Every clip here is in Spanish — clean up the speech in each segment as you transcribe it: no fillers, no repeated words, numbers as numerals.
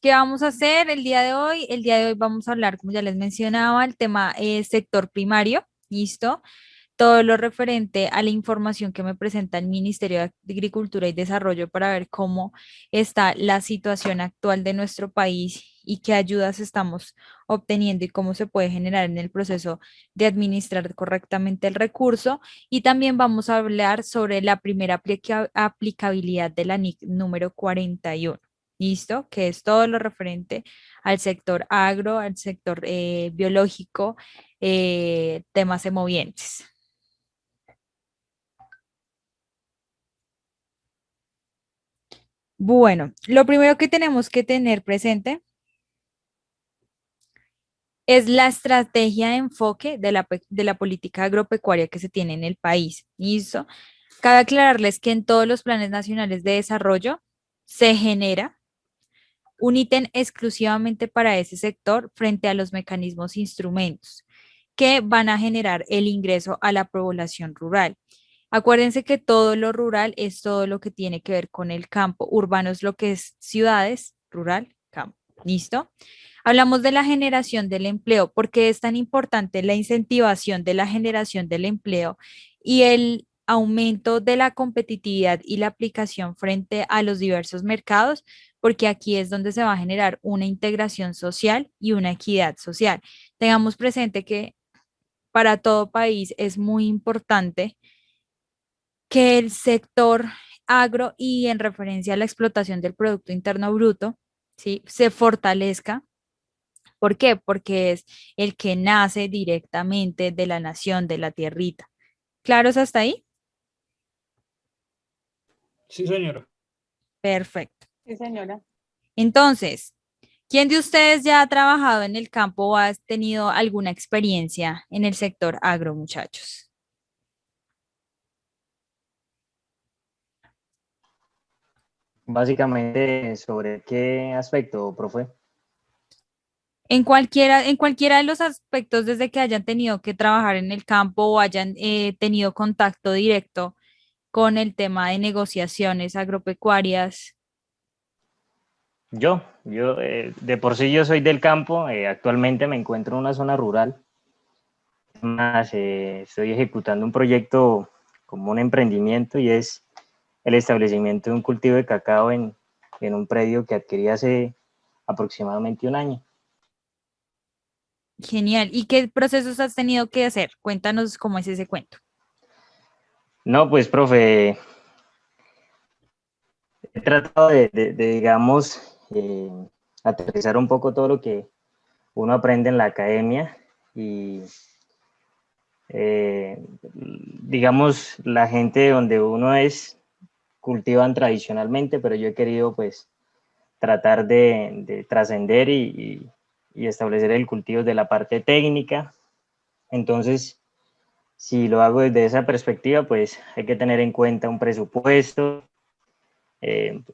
¿Qué vamos a hacer el día de hoy? El día de hoy vamos a hablar, como ya les mencionaba, el tema sector primario, ¿listo? Todo lo referente a la información que me presenta el Ministerio de Agricultura y Desarrollo para ver cómo está la situación actual de nuestro país y qué ayudas estamos obteniendo y cómo se puede generar en el proceso de administrar correctamente el recurso. Y también vamos a hablar sobre la primera aplicabilidad de la NIC número 41. ¿Listo? Que es todo lo referente al sector agro, al sector biológico, temas semovientes. Bueno, lo primero que tenemos que tener presente es la estrategia de enfoque de la política agropecuaria que se tiene en el país. ¿Listo? Cabe aclararles que en todos los planes nacionales de desarrollo se genera un ítem exclusivamente para ese sector frente a los mecanismos e instrumentos que van a generar el ingreso a la población rural. Acuérdense que todo lo rural es todo lo que tiene que ver con el campo. Urbano es lo que es ciudades, rural, campo. ¿Listo? Hablamos de la generación del empleo. ¿Por qué es tan importante la incentivación de la generación del empleo y el aumento de la competitividad y la aplicación frente a los diversos mercados? Porque aquí es donde se va a generar una integración social y una equidad social. Tengamos presente que para todo país es muy importante que el sector agro y en referencia a la explotación del Producto Interno Bruto, ¿sí? Se fortalezca. ¿Por qué? Porque es el que nace directamente de la nación, de la tierrita. ¿Claros hasta ahí? Sí, señora. Perfecto. Sí, señora. Entonces, ¿quién de ustedes ya ha trabajado en el campo o ha tenido alguna experiencia en el sector agro, muchachos? Básicamente, ¿sobre qué aspecto, profe? En cualquiera de los aspectos, desde que hayan tenido que trabajar en el campo o hayan tenido contacto directo con el tema de negociaciones agropecuarias. De por sí yo soy del campo, actualmente me encuentro en una zona rural, más estoy ejecutando un proyecto como un emprendimiento y es el establecimiento de un cultivo de cacao en un predio que adquirí hace aproximadamente un año. Genial. ¿Y qué procesos has tenido que hacer? Cuéntanos cómo es ese cuento. No, pues, profe, he tratado digamos, aterrizar un poco todo lo que uno aprende en la academia y digamos, la gente donde uno es cultivan tradicionalmente, pero yo he querido pues tratar de trascender y establecer el cultivo de la parte técnica. Entonces, si lo hago desde esa perspectiva, pues hay que tener en cuenta un presupuesto.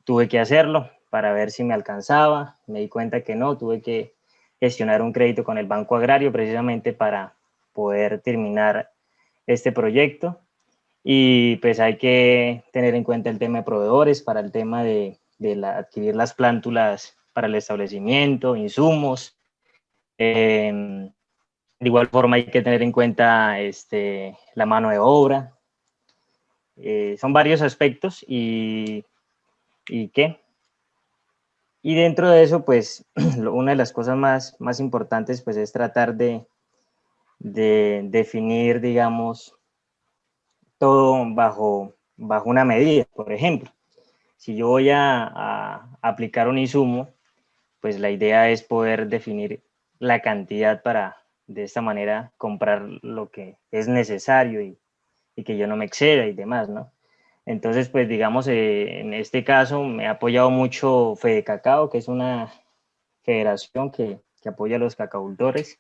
Tuve que hacerlo para ver si me alcanzaba. Me di cuenta que no, tuve que gestionar un crédito con el Banco Agrario precisamente para poder terminar este proyecto. Y pues hay que tener en cuenta el tema de proveedores para el tema adquirir las plántulas para el establecimiento, insumos. De igual forma hay que tener en cuenta la mano de obra. Son varios aspectos y ¿qué? Y dentro de eso, pues, una de las cosas más importantes, pues, es tratar de definir, digamos, todo bajo una medida. Por ejemplo, si yo voy a aplicar un insumo, pues la idea es poder definir la cantidad para, de esta manera, comprar lo que es necesario y que yo no me exceda y demás, ¿no? Entonces, pues digamos, en este caso me ha apoyado mucho Fede Cacao, que es una federación que apoya a los cacaultores.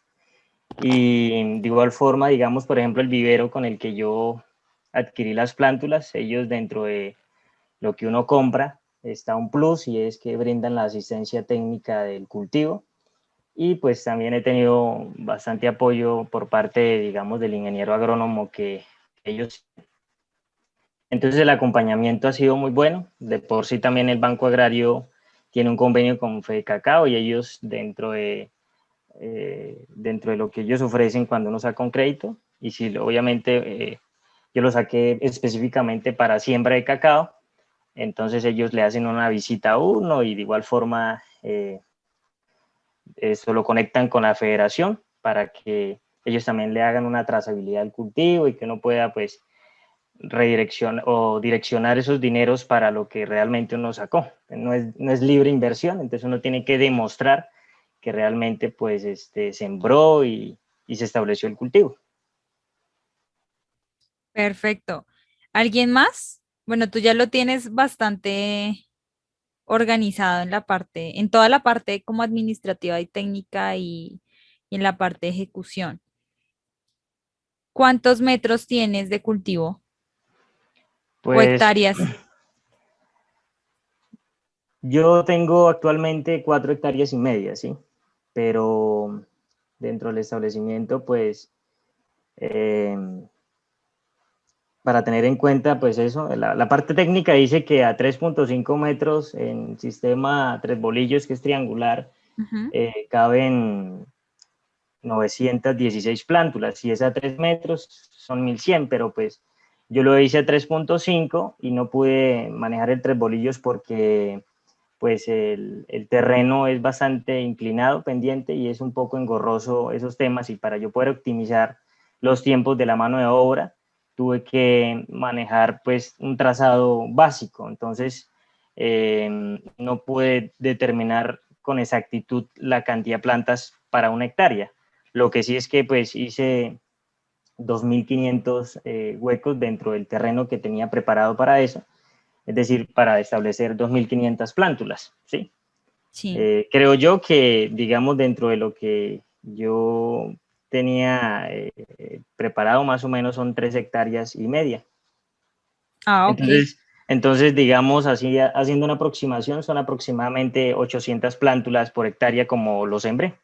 Y de igual forma, digamos, por ejemplo, el vivero con el que yo adquirí las plántulas, ellos dentro de lo que uno compra está un plus y es que brindan la asistencia técnica del cultivo. Y pues también he tenido bastante apoyo por parte, digamos, del ingeniero agrónomo que ellos. Entonces el acompañamiento ha sido muy bueno. De por sí también el Banco Agrario tiene un convenio con Fede Cacao y ellos dentro de lo que ellos ofrecen cuando uno saca un crédito, y si obviamente yo lo saqué específicamente para siembra de cacao, entonces ellos le hacen una visita a uno y de igual forma esto lo conectan con la federación para que ellos también le hagan una trazabilidad al cultivo y que uno pueda pues redireccionar o direccionar esos dineros para lo que realmente uno sacó. No es libre inversión, entonces uno tiene que demostrar que realmente pues sembró y se estableció el cultivo. Perfecto. ¿Alguien más? Bueno, tú ya lo tienes bastante organizado en la parte, en toda la parte como administrativa y técnica y en la parte de ejecución. ¿Cuántos metros tienes de cultivo o Pues hectáreas? yo tengo actualmente 4,5 hectáreas, ¿sí? Pero dentro del establecimiento, pues, eh, para tener en cuenta, pues eso, la parte técnica dice que a 3,5 metros en sistema tres bolillos, que es triangular, Ujú. caben 916 plántulas. Si es a 3 metros, son 1,100, pero pues yo lo hice a 3,5 y no pude manejar el tres bolillos porque pues el terreno es bastante inclinado, pendiente, y es un poco engorroso esos temas, y para yo poder optimizar los tiempos de la mano de obra, tuve que manejar pues un trazado básico, entonces no pude determinar con exactitud la cantidad de plantas para 1 hectárea. Lo que sí es que pues hice 2,500 huecos dentro del terreno que tenía preparado para eso, es decir, para establecer 2,500 plántulas, ¿sí? Sí. Creo yo que, digamos, dentro de lo que yo tenía preparado, más o menos son 3,5 hectáreas. Ah, ok. Entonces, digamos, así haciendo una aproximación, son aproximadamente 800 plántulas por hectárea como lo sembré.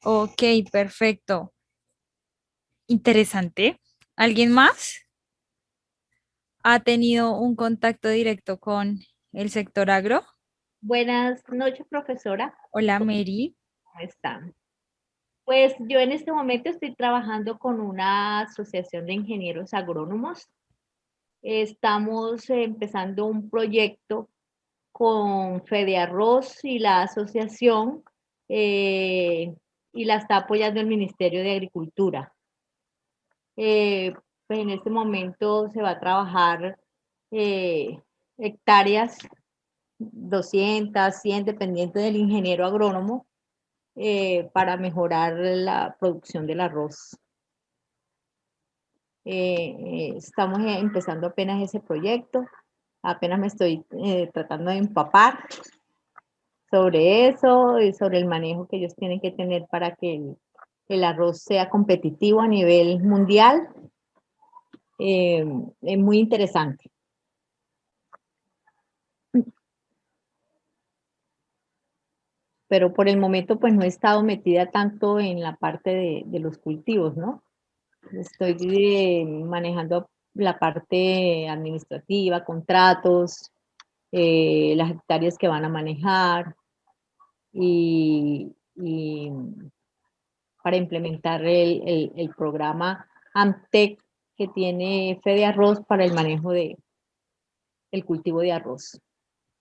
Ok, perfecto. Interesante. ¿Alguien más ha tenido un contacto directo con el sector agro? Buenas noches, profesora. Hola, Mary. ¿Cómo están? Pues yo en este momento estoy trabajando con una asociación de ingenieros agrónomos. Estamos empezando un proyecto con Fede Arroz y la asociación eh, y la está apoyando el Ministerio de Agricultura. Eh, pues en este momento se va a trabajar eh, hectáreas, 200, 100, dependiendo del ingeniero agrónomo, para mejorar la producción del arroz. Estamos empezando apenas ese proyecto, apenas me estoy tratando de empapar sobre eso y sobre el manejo que ellos tienen que tener para que el arroz sea competitivo a nivel mundial. Es muy interesante. Pero por el momento pues no he estado metida tanto en la parte de los cultivos, ¿no? Estoy manejando la parte administrativa, contratos, las hectáreas que van a manejar y para implementar el programa AMTEC que tiene Fede Arroz para el manejo el cultivo de arroz.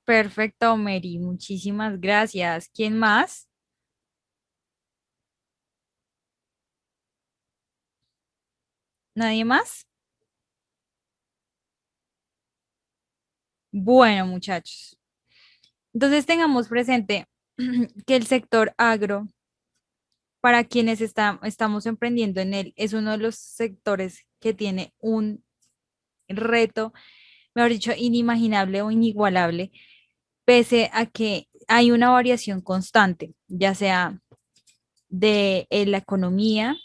Perfecto, Mary. Muchísimas gracias. ¿Quién más? ¿Nadie más? Bueno, muchachos. Entonces tengamos presente que el sector agro, para quienes estamos emprendiendo en él, es uno de los sectores que tiene un reto, mejor dicho, inimaginable o inigualable, pese a que hay una variación constante, ya sea de la economía,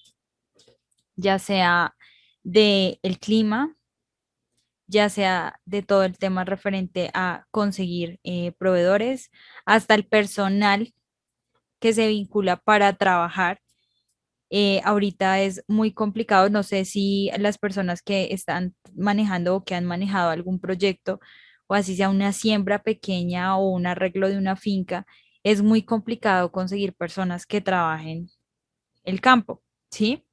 ya sea de el clima, ya sea de todo el tema referente a conseguir proveedores, hasta el personal que se vincula para trabajar. Ahorita es muy complicado, no sé si las personas que están manejando o que han manejado algún proyecto o así sea una siembra pequeña o un arreglo de una finca, es muy complicado conseguir personas que trabajen el campo, ¿sí?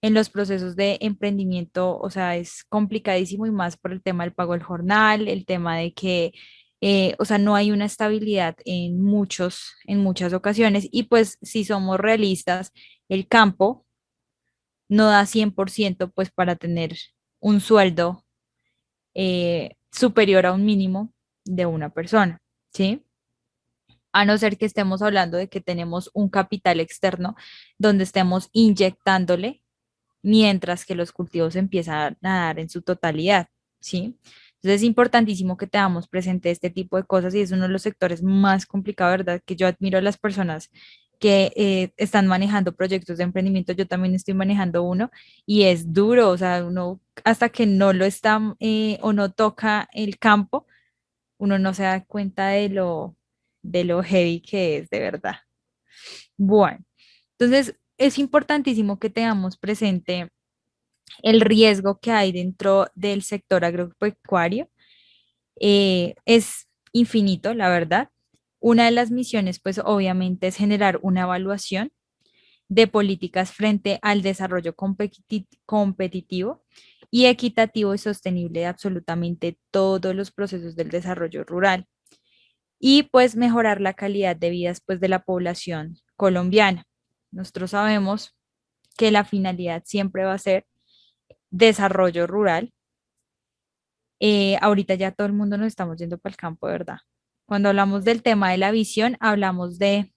En los procesos de emprendimiento, o sea, es complicadísimo y más por el tema del pago del jornal, el tema de que, o sea, no hay una estabilidad en muchas ocasiones y pues si somos realistas, el campo no da 100% pues para tener un sueldo superior a un mínimo de una persona, ¿sí? A no ser que estemos hablando de que tenemos un capital externo donde estemos inyectándole mientras que los cultivos empiezan a dar en su totalidad, ¿sí? Entonces es importantísimo que tengamos presente este tipo de cosas y es uno de los sectores más complicados, ¿verdad? Que yo admiro a las personas que están manejando proyectos de emprendimiento, yo también estoy manejando uno y es duro, o sea, uno hasta que no lo está o no toca el campo, uno no se da cuenta de lo heavy que es de verdad. Bueno, entonces es importantísimo que tengamos presente el riesgo que hay dentro del sector agropecuario es infinito, la verdad. Una de las misiones, pues obviamente, es generar una evaluación de políticas frente al desarrollo competitivo y equitativo y sostenible de absolutamente todos los procesos del desarrollo rural y pues mejorar la calidad de vida pues, de la población colombiana. Nosotros sabemos que la finalidad siempre va a ser desarrollo rural. Ahorita ya todo el mundo nos estamos yendo para el campo, ¿verdad? Cuando hablamos del tema de la visión, hablamos de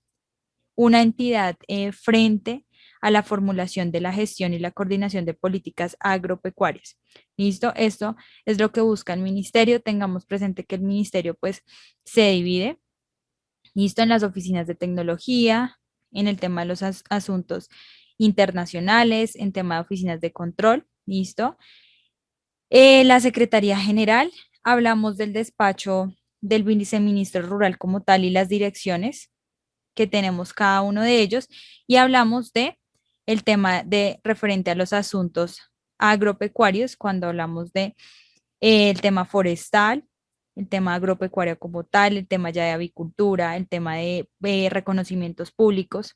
una entidad frente a la formulación de la gestión y la coordinación de políticas agropecuarias. ¿Listo? Esto es lo que busca el ministerio. Tengamos presente que el ministerio pues se divide, ¿listo? En las oficinas de tecnología, en el tema de los asuntos internacionales, en tema de oficinas de control, ¿listo? La Secretaría General, hablamos del despacho del viceministro rural como tal y las direcciones que tenemos cada uno de ellos y hablamos de el tema de referente a los asuntos agropecuarios cuando hablamos de el tema forestal, el tema agropecuario como tal, el tema ya de avicultura, el tema de reconocimientos públicos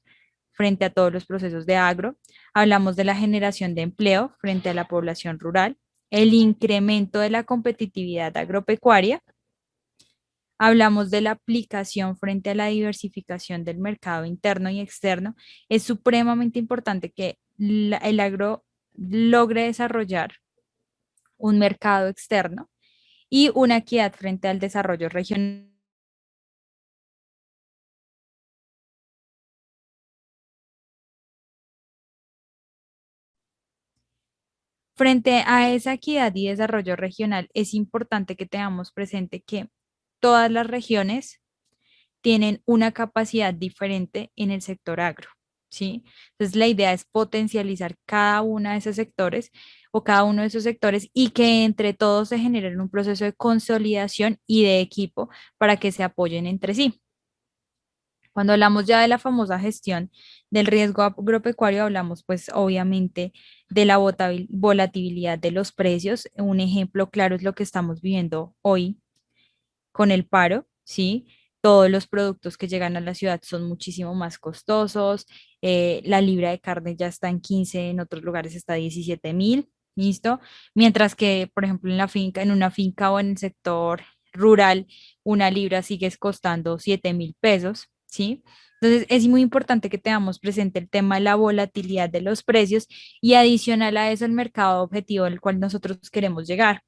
frente a todos los procesos de agro. Hablamos de la generación de empleo frente a la población rural, el incremento de la competitividad agropecuaria. Hablamos de la aplicación frente a la diversificación del mercado interno y externo. Es supremamente importante que el agro logre desarrollar un mercado externo y una equidad frente al desarrollo regional. Frente a esa equidad y desarrollo regional, es importante que tengamos presente que todas las regiones tienen una capacidad diferente en el sector agro, ¿sí? Entonces, la idea es potencializar cada uno de esos sectores o cada uno de esos sectores y que entre todos se generen un proceso de consolidación y de equipo para que se apoyen entre sí. Cuando hablamos ya de la famosa gestión del riesgo agropecuario, hablamos pues obviamente de la volatilidad de los precios. Un ejemplo claro es lo que estamos viviendo hoy con el paro, ¿sí? Todos los productos que llegan a la ciudad son muchísimo más costosos. La libra de carne ya está en 15, en otros lugares está 17.000, ¿listo? Mientras que, por ejemplo, en la finca, en una finca o en el sector rural, una libra sigue costando 7.000 pesos, ¿sí? Entonces, es muy importante que tengamos presente el tema de la volatilidad de los precios y adicional a eso el mercado objetivo al cual nosotros queremos llegar.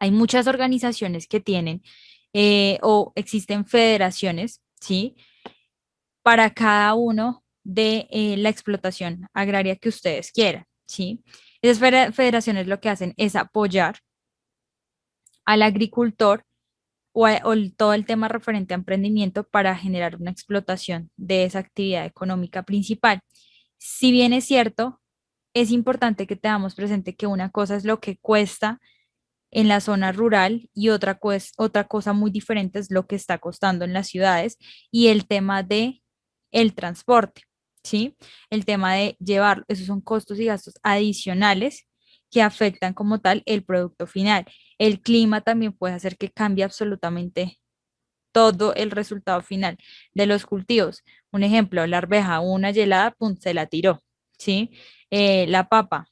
Hay muchas organizaciones que tienen o existen federaciones, ¿sí? Para cada uno de la explotación agraria que ustedes quieran, ¿sí? Esas federaciones lo que hacen es apoyar al agricultor todo el tema referente a emprendimiento para generar una explotación de esa actividad económica principal. Si bien es cierto, es importante que tengamos presente que una cosa es lo que cuesta en la zona rural y otra cosa muy diferente es lo que está costando en las ciudades y el tema de el transporte, ¿sí? El tema de llevar, esos son costos y gastos adicionales que afectan como tal el producto final. El clima también puede hacer que cambie absolutamente todo el resultado final de los cultivos. Un ejemplo, la arveja, una helada, pum, se la tiró, ¿sí? La papa,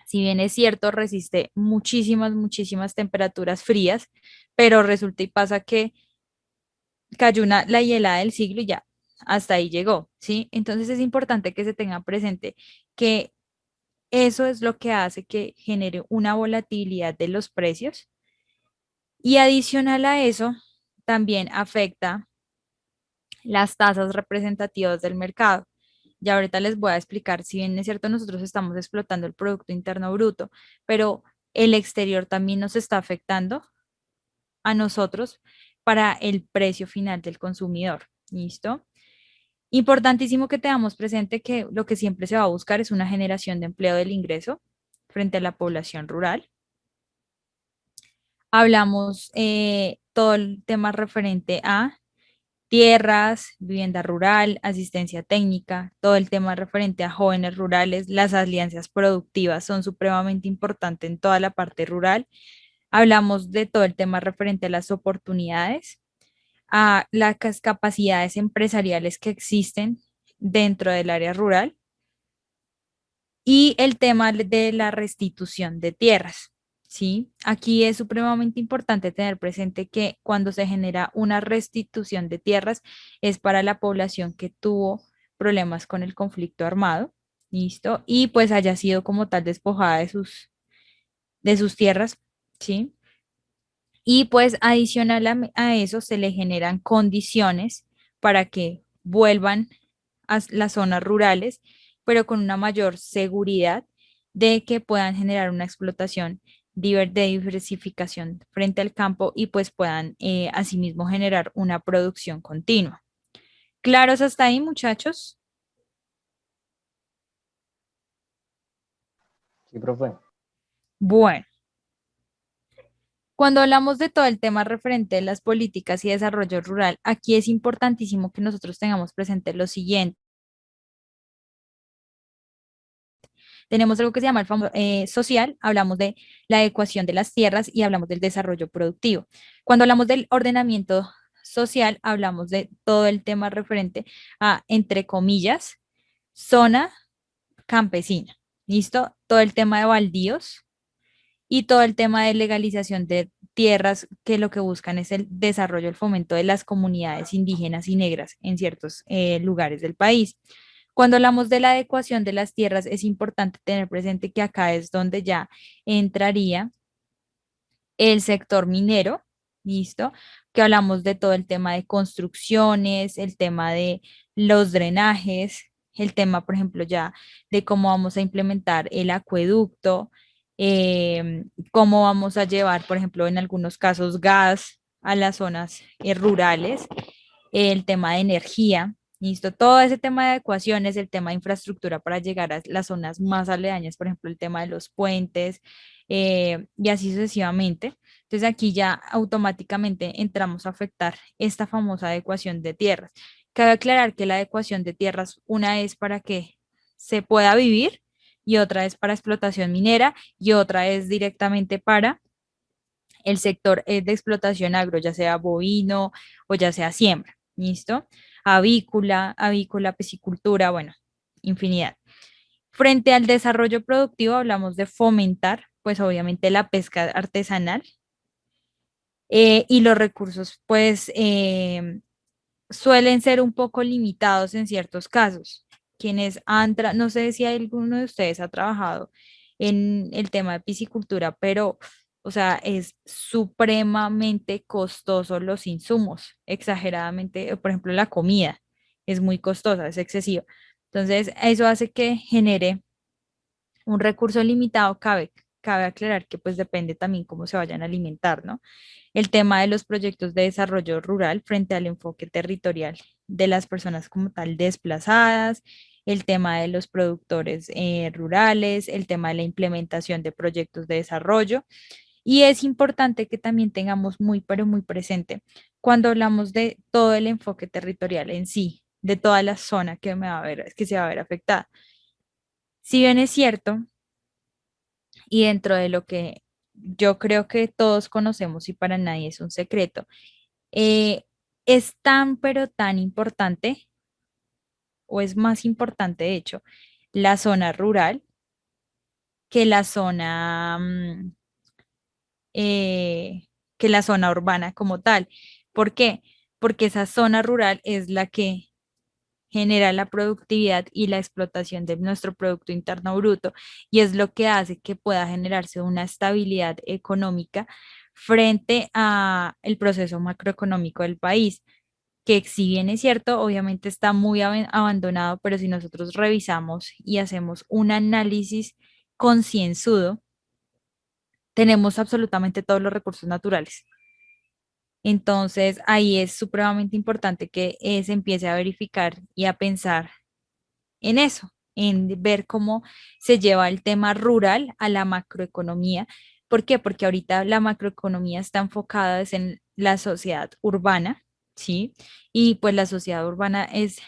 si bien es cierto, resiste muchísimas, muchísimas temperaturas frías, pero resulta y pasa que cayó la helada del siglo y ya, hasta ahí llegó, ¿sí? Entonces es importante que se tenga presente que eso es lo que hace que genere una volatilidad de los precios y adicional a eso, también afecta las tasas representativas del mercado. Ya ahorita les voy a explicar, si bien es cierto, nosotros estamos explotando el Producto Interno Bruto, pero el exterior también nos está afectando a nosotros para el precio final del consumidor. ¿Listo? Importantísimo que tengamos presente que lo que siempre se va a buscar es una generación de empleo del ingreso frente a la población rural. Hablamos todo el tema referente a tierras, vivienda rural, asistencia técnica, todo el tema referente a jóvenes rurales, las alianzas productivas son supremamente importantes en toda la parte rural. Hablamos de todo el tema referente a las oportunidades, a las capacidades empresariales que existen dentro del área rural y el tema de la restitución de tierras. ¿Sí? Aquí es supremamente importante tener presente que cuando se genera una restitución de tierras es para la población que tuvo problemas con el conflicto armado, ¿listo? Y pues haya sido como tal despojada de sus tierras, ¿sí? Y pues adicional a eso se le generan condiciones para que vuelvan a las zonas rurales, pero con una mayor seguridad de que puedan generar una explotación de diversificación frente al campo y pues puedan asimismo generar una producción continua. ¿Claros hasta ahí, muchachos? Sí, profe. Bueno, cuando hablamos de todo el tema referente a las políticas y desarrollo rural, aquí es importantísimo que nosotros tengamos presente lo siguiente. Tenemos algo que se llama el famoso social, hablamos de la adecuación de las tierras y hablamos del desarrollo productivo. Cuando hablamos del ordenamiento social, hablamos de todo el tema referente a, entre comillas, zona campesina. ¿Listo? Todo el tema de baldíos y todo el tema de legalización de tierras que lo que buscan es el desarrollo, el fomento de las comunidades indígenas y negras en ciertos lugares del país. Cuando hablamos de la adecuación de las tierras, es importante tener presente que acá es donde ya entraría el sector minero, ¿listo? Que hablamos de todo el tema de construcciones, el tema de los drenajes, el tema, por ejemplo, ya de cómo vamos a implementar el acueducto, cómo vamos a llevar, por ejemplo, en algunos casos gas a las zonas rurales, el tema de energía. Listo, todo ese tema de adecuaciones, el tema de infraestructura para llegar a las zonas más aledañas, por ejemplo, el tema de los puentes, y así sucesivamente. Entonces aquí ya automáticamente entramos a afectar esta famosa adecuación de tierras. Cabe aclarar que la adecuación de tierras, una es para que se pueda vivir y otra es para explotación minera y otra es directamente para el sector de explotación agro, ya sea bovino o ya sea siembra. ¿Listo? Avícola, piscicultura, bueno, infinidad. Frente al desarrollo productivo, hablamos de fomentar, pues obviamente la pesca artesanal y los recursos, pues suelen ser un poco limitados en ciertos casos. Quienes han, no sé si alguno de ustedes ha trabajado en el tema de piscicultura, pero, o sea, es supremamente costoso los insumos, exageradamente, por ejemplo, la comida es muy costosa, es excesiva. Entonces, eso hace que genere un recurso limitado. Cabe aclarar que pues depende también cómo se vayan a alimentar, ¿no? El tema de los proyectos de desarrollo rural frente al enfoque territorial de las personas como tal desplazadas, el tema de los productores rurales, el tema de la implementación de proyectos de desarrollo. Y es importante que también tengamos muy, pero muy presente cuando hablamos de todo el enfoque territorial en sí, de toda la zona que se va a ver afectada. Si bien es cierto, y dentro de lo que yo creo que todos conocemos y para nadie es un secreto, eh, es tan pero tan importante, o es más importante de hecho, la zona rural que la zona, que la zona urbana como tal. ¿Por qué? Porque esa zona rural es la que genera la productividad y la explotación de nuestro Producto Interno Bruto y es lo que hace que pueda generarse una estabilidad económica frente a el proceso macroeconómico del país, que si bien es cierto, obviamente está muy abandonado, pero si nosotros revisamos y hacemos un análisis concienzudo, tenemos absolutamente todos los recursos naturales. Entonces, ahí es supremamente importante que se empiece a verificar y a pensar en eso, en ver cómo se lleva el tema rural a la macroeconomía. ¿Por qué? Porque ahorita la macroeconomía está enfocada es en la sociedad urbana, ¿sí? Y pues la sociedad urbana es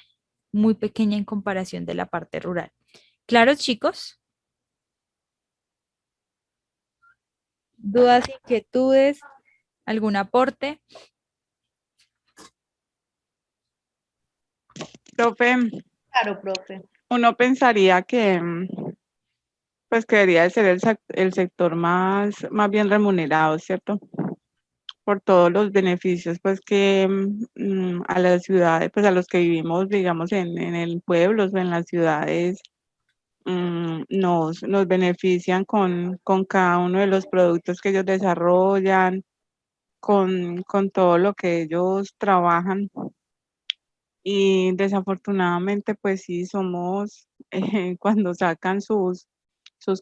muy pequeña en comparación de la parte rural. Claro, chicos, dudas, inquietudes, algún aporte. Profe, Claro, profe. uno pensaría que, pues que debería de ser el sector más bien remunerado, ¿cierto? Por todos los beneficios, pues que a las ciudades, pues a los que vivimos, digamos, en el pueblo o en las ciudades, nos benefician con cada uno de los productos que ellos desarrollan, con todo lo que ellos trabajan. Y desafortunadamente, pues sí, somos, cuando sacan sus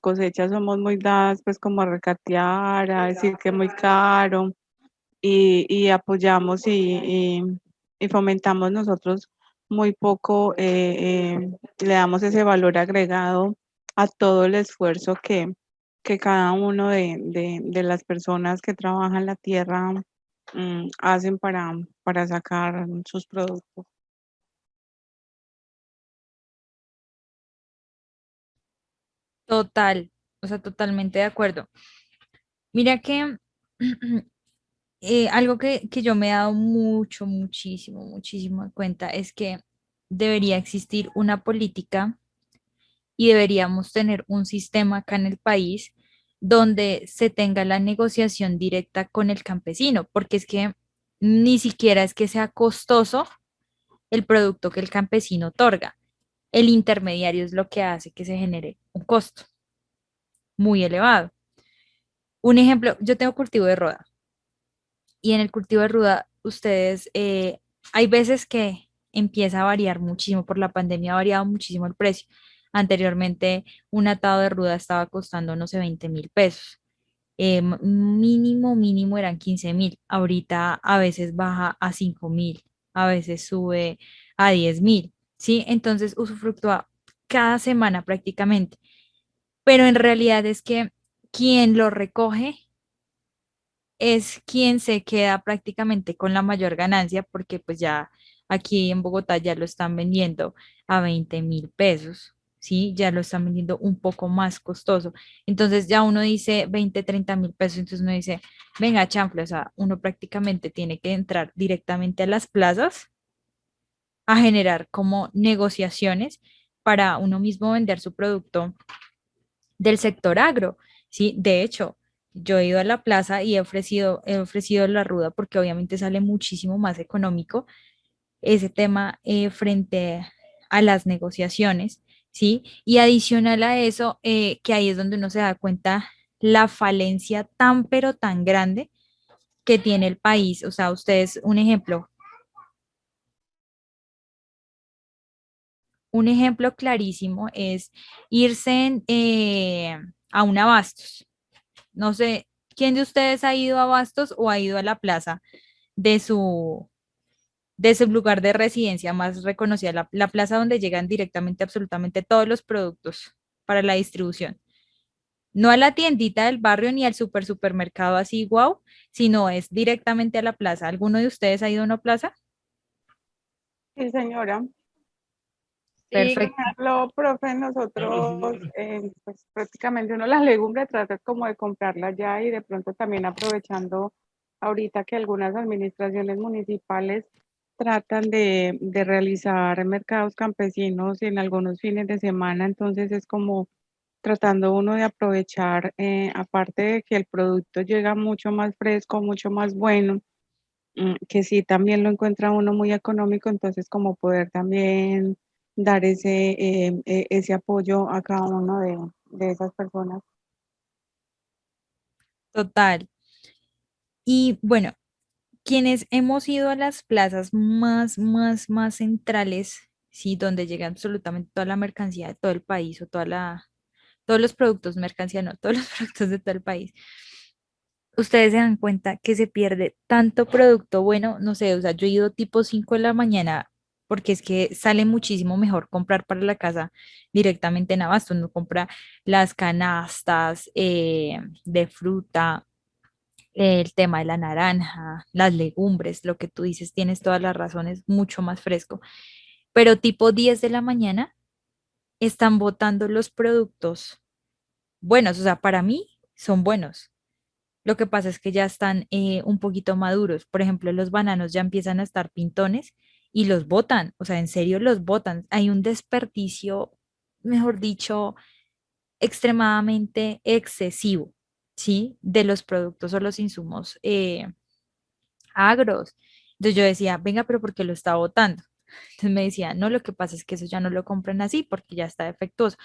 cosechas, somos muy dadas, pues como a recatear, a decir que es muy caro, y apoyamos y fomentamos nosotros muy poco, le damos ese valor agregado a todo el esfuerzo que cada uno de las personas que trabajan la tierra hacen para sacar sus productos. Total, o sea, totalmente de acuerdo. Mira que algo que yo me he dado muchísimo en cuenta es que debería existir una política y deberíamos tener un sistema acá en el país donde se tenga la negociación directa con el campesino, porque es que ni siquiera es que sea costoso el producto que el campesino otorga. El intermediario es lo que hace que se genere un costo muy elevado. Un ejemplo, yo tengo cultivo de roda y en el cultivo de ruda, ustedes, hay veces que empieza a variar muchísimo, por la pandemia ha variado muchísimo el precio. Anteriormente, un atado de ruda estaba costando, no sé, 20.000 pesos. Mínimo eran 15.000. Ahorita a veces baja a 5.000, a veces sube a 10.000, ¿sí? Entonces usufructúa cada semana prácticamente. Pero en realidad es que quien lo recoge es quien se queda prácticamente con la mayor ganancia porque pues ya aquí en Bogotá ya lo están vendiendo a 20.000 pesos, ¿sí? Ya lo están vendiendo un poco más costoso. Entonces ya uno dice 20, 30.000 pesos, entonces uno dice, venga, chanfle, o sea, uno prácticamente tiene que entrar directamente a las plazas a generar como negociaciones para uno mismo vender su producto del sector agro, ¿sí? De hecho, yo he ido a la plaza y he ofrecido la ruda porque obviamente sale muchísimo más económico ese tema frente a las negociaciones, ¿sí? Y adicional a eso, que ahí es donde uno se da cuenta la falencia tan pero tan grande que tiene el país. O sea, ustedes, un ejemplo clarísimo es irse a un abastos. No sé, ¿quién de ustedes ha ido a Bastos o ha ido a la plaza de su lugar de residencia más reconocida, la plaza donde llegan directamente absolutamente todos los productos para la distribución? No a la tiendita del barrio ni al supermercado así, wow, sino es directamente a la plaza. ¿Alguno de ustedes ha ido a una plaza? Sí, señora. Sí, Perfecto. Lo, profe, nosotros, pues prácticamente uno las legumbres trata como de comprarlas ya y de pronto también aprovechando ahorita que algunas administraciones municipales tratan de realizar mercados campesinos en algunos fines de semana, entonces es como tratando uno de aprovechar, aparte de que el producto llega mucho más fresco, mucho más bueno, que sí también lo encuentra uno muy económico, entonces como poder también dar ese apoyo a cada uno de esas personas. Total. Y bueno, quienes hemos ido a las plazas más centrales, sí, donde llega absolutamente toda la mercancía de todo el país o todos los productos, mercancía no, todos los productos de todo el país, ustedes se dan cuenta que se pierde tanto producto bueno, no sé, o sea, yo he ido tipo 5 de la mañana porque es que sale muchísimo mejor comprar para la casa directamente en Abasto, uno compra las canastas de fruta, el tema de la naranja, las legumbres, lo que tú dices, tienes todas las razones, mucho más fresco. Pero tipo 10 de la mañana están botando los productos buenos, o sea, para mí son buenos. Lo que pasa es que ya están un poquito maduros. Por ejemplo, los bananos ya empiezan a estar pintones y los botan, o sea, en serio los botan. Hay un desperdicio, mejor dicho, extremadamente excesivo, ¿sí? De los productos o los insumos agros. Entonces yo decía, venga, pero ¿por qué lo está botando? Entonces me decía, no, lo que pasa es que eso ya no lo compran así porque ya está defectuoso.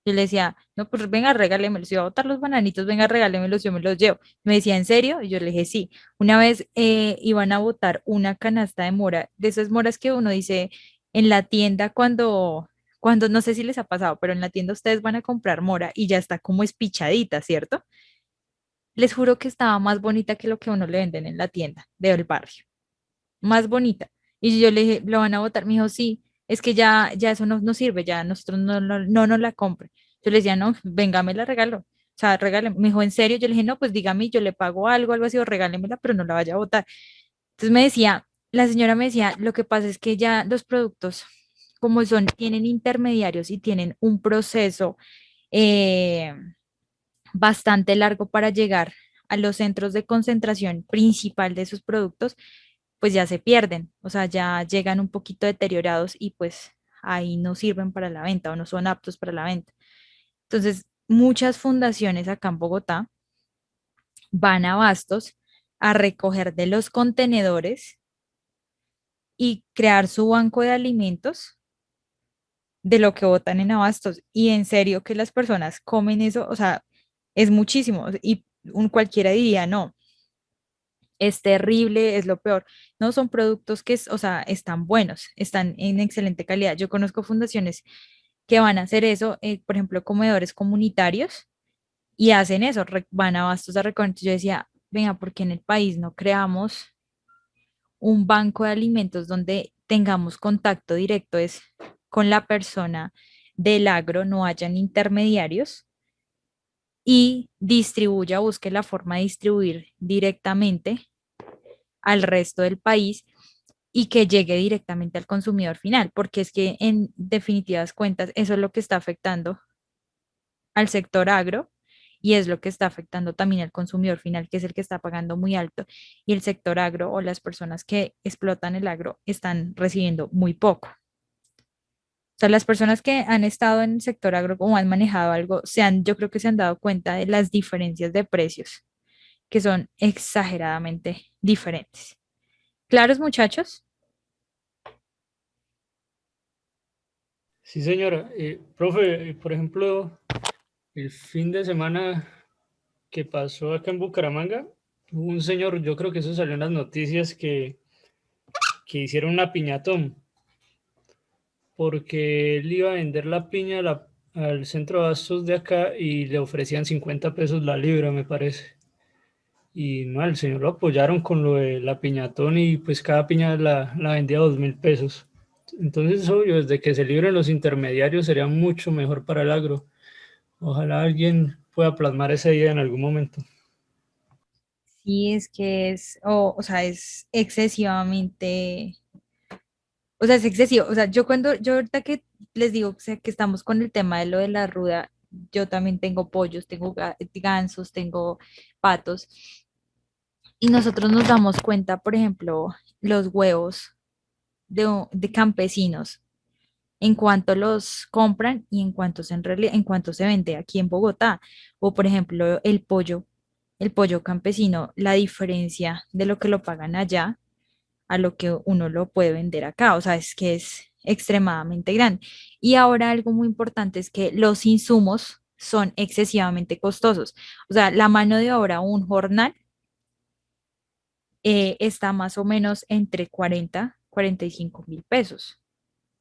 Yo le decía, no, pues venga, regálemelos. Si va a botar los bananitos, venga, regálemelos, yo me los llevo. Me decía, ¿en serio? Y yo le dije, sí. Una vez iban a botar una canasta de mora, de esas moras que uno dice en la tienda cuando, no sé si les ha pasado, pero en la tienda ustedes van a comprar mora y ya está como espichadita, ¿cierto? Les juro que estaba más bonita que lo que uno le venden en la tienda del barrio, más bonita. Y yo le dije, ¿lo van a botar? Me dijo, sí, es que ya eso no sirve, ya nosotros no nos la compre. Yo le decía, no, venga, me la regalo. O sea, regáleme. Me dijo, ¿en serio? Yo le dije, no, pues dígame, yo le pago algo así, o regálemela, pero no la vaya a botar. Entonces me decía, la señora me decía, lo que pasa es que ya los productos, como son, tienen intermediarios y tienen un proceso eh, bastante largo para llegar a los centros de concentración principal de sus productos, pues ya se pierden, o sea, ya llegan un poquito deteriorados y pues ahí no sirven para la venta o no son aptos para la venta. Entonces, muchas fundaciones acá en Bogotá van a Abastos a recoger de los contenedores y crear su banco de alimentos de lo que botan en Abastos. Y en serio que las personas comen eso, o sea, es muchísimo. Y cualquiera diría, no, es terrible, es lo peor. No son productos que, o sea, están buenos, están en excelente calidad. Yo conozco fundaciones que van a hacer eso, por ejemplo, comedores comunitarios, y hacen eso, van a Bastos a recoger. Entonces yo decía, venga, porque en el país no creamos un banco de alimentos donde tengamos contacto directo es con la persona del agro, no hayan intermediarios y distribuya, busque la forma de distribuir directamente al resto del país y que llegue directamente al consumidor final, porque es que en definitivas cuentas eso es lo que está afectando al sector agro y es lo que está afectando también al consumidor final, que es el que está pagando muy alto, y el sector agro o las personas que explotan el agro están recibiendo muy poco. O sea, las personas que han estado en el sector agro o han manejado algo, yo creo que se han dado cuenta de las diferencias de precios, que son exageradamente diferentes. ¿Claros, muchachos? Sí, señora. Profe, por ejemplo, el fin de semana que pasó acá en Bucaramanga, hubo un señor, yo creo que eso salió en las noticias, que hicieron una piñatón, porque él iba a vender la piña al centro de abastos de acá y le ofrecían 50 pesos la libra, me parece. Y no, el señor lo apoyaron con lo de la piñatón y pues cada piña la vendía a 2.000 pesos. Entonces, obvio, desde que se libren los intermediarios sería mucho mejor para el agro. Ojalá alguien pueda plasmar esa idea en algún momento. Sí, es que es, o sea, es excesivamente O sea, es excesivo. O sea, yo ahorita que les digo, o sea, que estamos con el tema de lo de la ruda, yo también tengo pollos, tengo gansos, tengo patos. Y nosotros nos damos cuenta, por ejemplo, los huevos de campesinos, en cuanto los compran y en cuanto en cuanto se vende aquí en Bogotá. O, por ejemplo, el pollo campesino, la diferencia de lo que lo pagan allá a lo que uno lo puede vender acá. O sea, es que es extremadamente grande. Y ahora algo muy importante es que los insumos son excesivamente costosos. O sea, la mano de obra, un jornal, está más o menos entre 40 45 mil pesos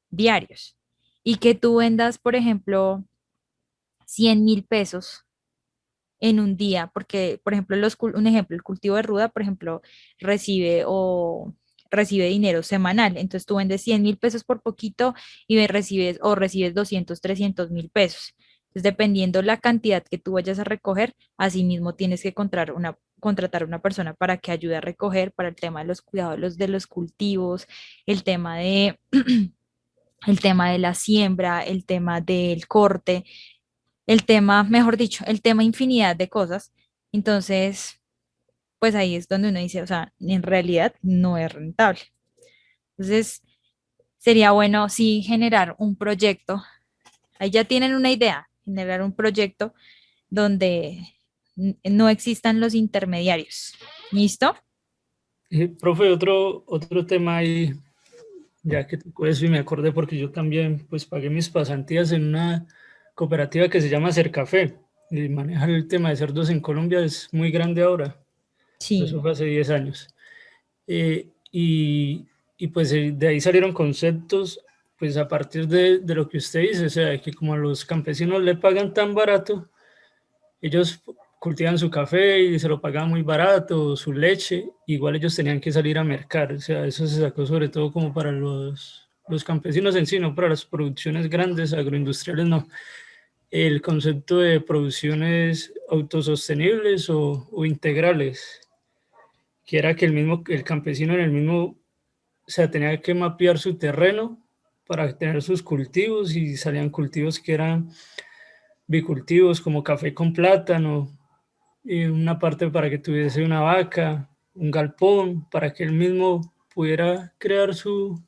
diarios. Y que tú vendas, por ejemplo, 100.000 pesos en un día, porque, por ejemplo, un ejemplo, el cultivo de ruda, por ejemplo, recibe dinero semanal. Entonces tú vendes 100.000 pesos por poquito y recibes 200 300 mil pesos. Entonces, dependiendo la cantidad que tú vayas a recoger, asimismo tienes que contratar una persona para que ayude a recoger para el tema de los cuidados de los cultivos, el tema el tema de la siembra, el tema del corte, el tema, mejor dicho, el tema infinidad de cosas. Entonces, pues ahí es donde uno dice, o sea, en realidad no es rentable. Entonces, sería bueno sí generar un proyecto. Ahí ya tienen una idea, generar un proyecto donde no existan los intermediarios. ¿Listo? Profe, otro tema ahí, ya que tocó eso y me acordé porque yo también pues pagué mis pasantías en una cooperativa que se llama Cercafé y manejar el tema de cerdos en Colombia es muy grande ahora. Eso Sí, fue hace 10 años. Y pues de ahí salieron conceptos, pues a partir de lo que usted dice, o sea, que como a los campesinos le pagan tan barato, ellos cultivan su café y se lo pagaban muy barato, su leche, igual ellos tenían que salir a mercar, o sea, eso se sacó sobre todo como para los campesinos en sí, no para las producciones grandes, agroindustriales, no. El concepto de producciones autosostenibles o integrales, que era que el campesino en el mismo, o sea, tenía que mapear su terreno para tener sus cultivos y salían cultivos que eran bicultivos como café con plátano, y una parte para que tuviese una vaca, un galpón, para que él mismo pudiera crear su,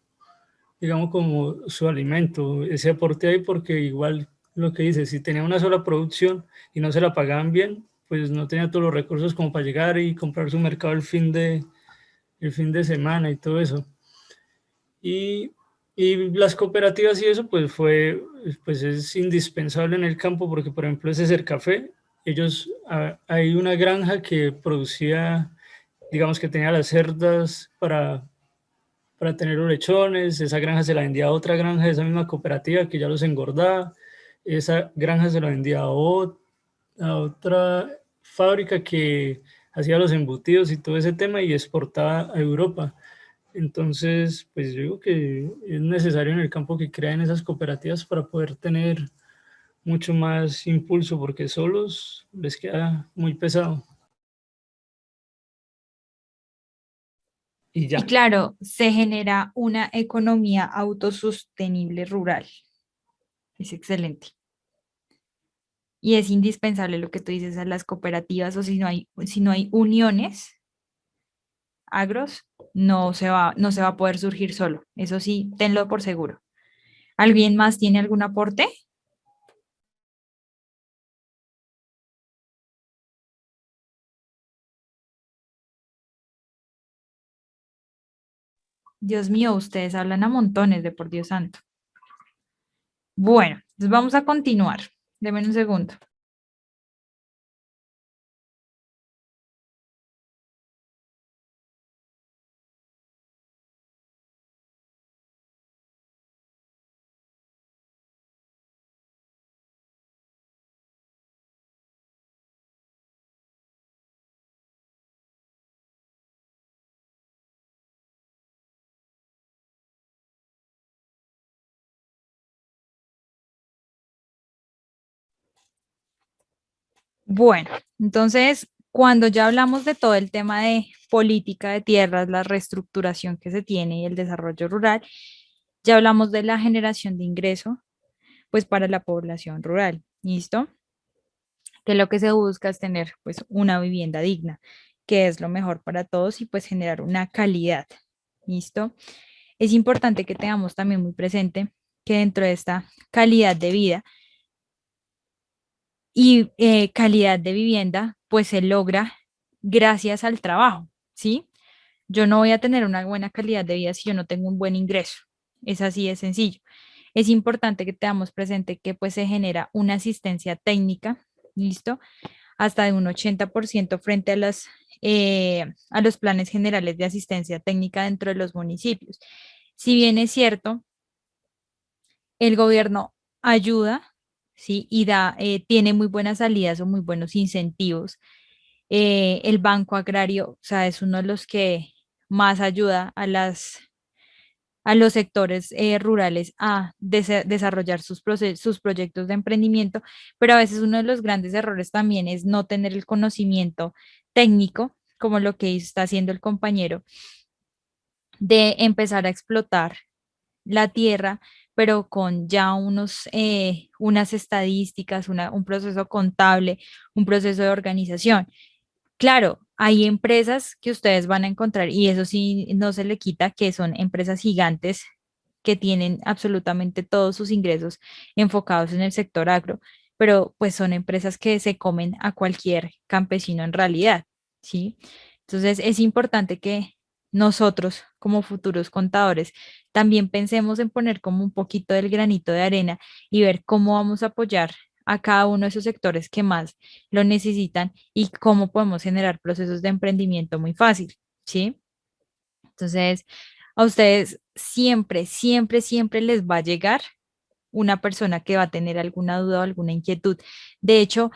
digamos, como su alimento, ese aporte ahí, porque igual lo que dice, si tenía una sola producción y no se la pagaban bien, pues no tenía todos los recursos como para llegar y comprar su mercado el fin de semana y todo eso. Y, y las cooperativas y eso, pues es indispensable en el campo porque, por ejemplo, ese Cercafé, ellos, hay una granja que producía, digamos que tenía las cerdas para tener los lechones, esa granja se la vendía a otra granja de esa misma cooperativa que ya los engordaba, esa granja se la vendía a otra fábrica que hacía los embutidos y todo ese tema y exportaba a Europa. Entonces, pues yo digo que es necesario en el campo que creen esas cooperativas para poder tener mucho más impulso, porque solos les queda muy pesado. Y y ya. claro, se genera una economía autosostenible rural. Es excelente. Y es indispensable lo que tú dices a las cooperativas o si no hay uniones agros, no se va a poder surgir solo. Eso sí, tenlo por seguro. ¿Alguien más tiene algún aporte? Dios mío, ustedes hablan a montones de por Dios santo. Bueno, pues vamos a continuar. Deme un segundo. Bueno, entonces, cuando ya hablamos de todo el tema de política de tierras, la reestructuración que se tiene y el desarrollo rural, Ya hablamos de la generación de ingreso, pues para la población rural, ¿listo? Que lo que se busca es tener pues una vivienda digna, que es lo mejor para todos y pues generar una calidad, ¿listo? Es importante que tengamos también muy presente que dentro de esta calidad de vida y calidad de vivienda, pues se logra gracias al trabajo, ¿sí? Yo no voy a tener una buena calidad de vida si yo no tengo un buen ingreso. Es así de sencillo. Es importante que tengamos presente que pues se genera una asistencia técnica, ¿listo? Hasta de un 80% frente a los planes generales de asistencia técnica dentro de los municipios. Si bien es cierto, el gobierno ayuda, ¿sí? Y tiene muy buenas salidas o muy buenos incentivos. El Banco Agrario, o sea, es uno de los que más ayuda a los sectores rurales a desarrollar sus proyectos de emprendimiento, pero a veces uno de los grandes errores también es no tener el conocimiento técnico, como lo que está haciendo el compañero, de empezar a explotar la tierra, pero con ya unas estadísticas, un proceso contable, un proceso de organización. Claro, hay empresas que ustedes van a encontrar y eso sí no se le quita, que son empresas gigantes que tienen absolutamente todos sus ingresos enfocados en el sector agro, pero pues son empresas que se comen a cualquier campesino en realidad, ¿sí? Entonces es importante que nosotros como futuros contadores también pensemos en poner como un poquito del granito de arena y ver cómo vamos a apoyar a cada uno de esos sectores que más lo necesitan y cómo podemos generar procesos de emprendimiento muy fácil, ¿sí? Entonces, a ustedes siempre, siempre, siempre les va a llegar una persona que va a tener alguna duda o alguna inquietud. De hecho,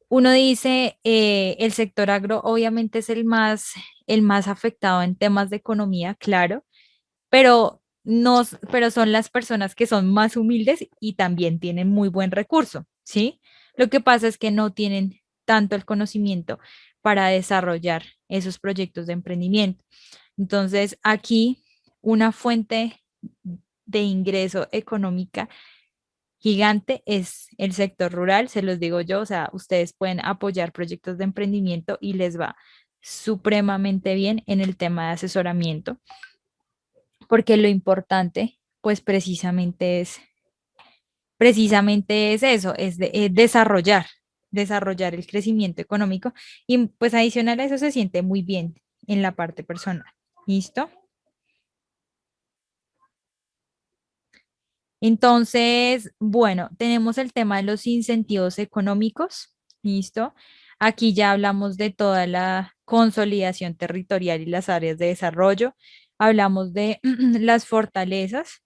uno dice, el sector agro obviamente es el más afectado en temas de economía, claro, pero, no, pero son las personas que son más humildes y también tienen muy buen recurso, ¿sí? Lo que pasa es que no tienen tanto el conocimiento para desarrollar esos proyectos de emprendimiento. Entonces, aquí una fuente de ingreso económica gigante es el sector rural, se los digo yo, o sea, ustedes pueden apoyar proyectos de emprendimiento y les va supremamente bien en el tema de asesoramiento porque lo importante, pues precisamente es eso, desarrollar el crecimiento económico y pues adicional a eso se siente muy bien en la parte personal. ¿Listo? Entonces, bueno, tenemos el tema de los incentivos económicos. ¿Listo? Aquí ya hablamos de toda la consolidación territorial y las áreas de desarrollo. Hablamos de las fortalezas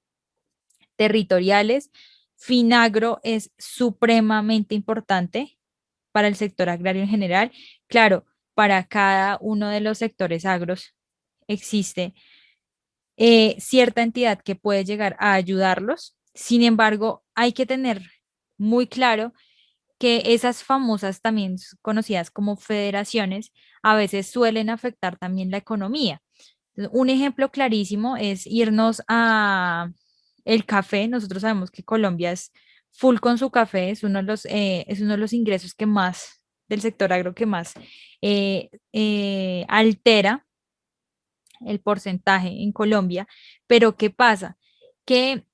territoriales. Finagro es supremamente importante para el sector agrario en general. Claro, para cada uno de los sectores agros existe cierta entidad que puede llegar a ayudarlos. Sin embargo, hay que tener muy claro que esas famosas también conocidas como federaciones a veces suelen afectar también la economía. Un ejemplo clarísimo es irnos a el café. Nosotros sabemos que Colombia es full con su café, es uno de los ingresos que más, del sector agro que más altera el porcentaje en Colombia. Pero ¿qué pasa? Que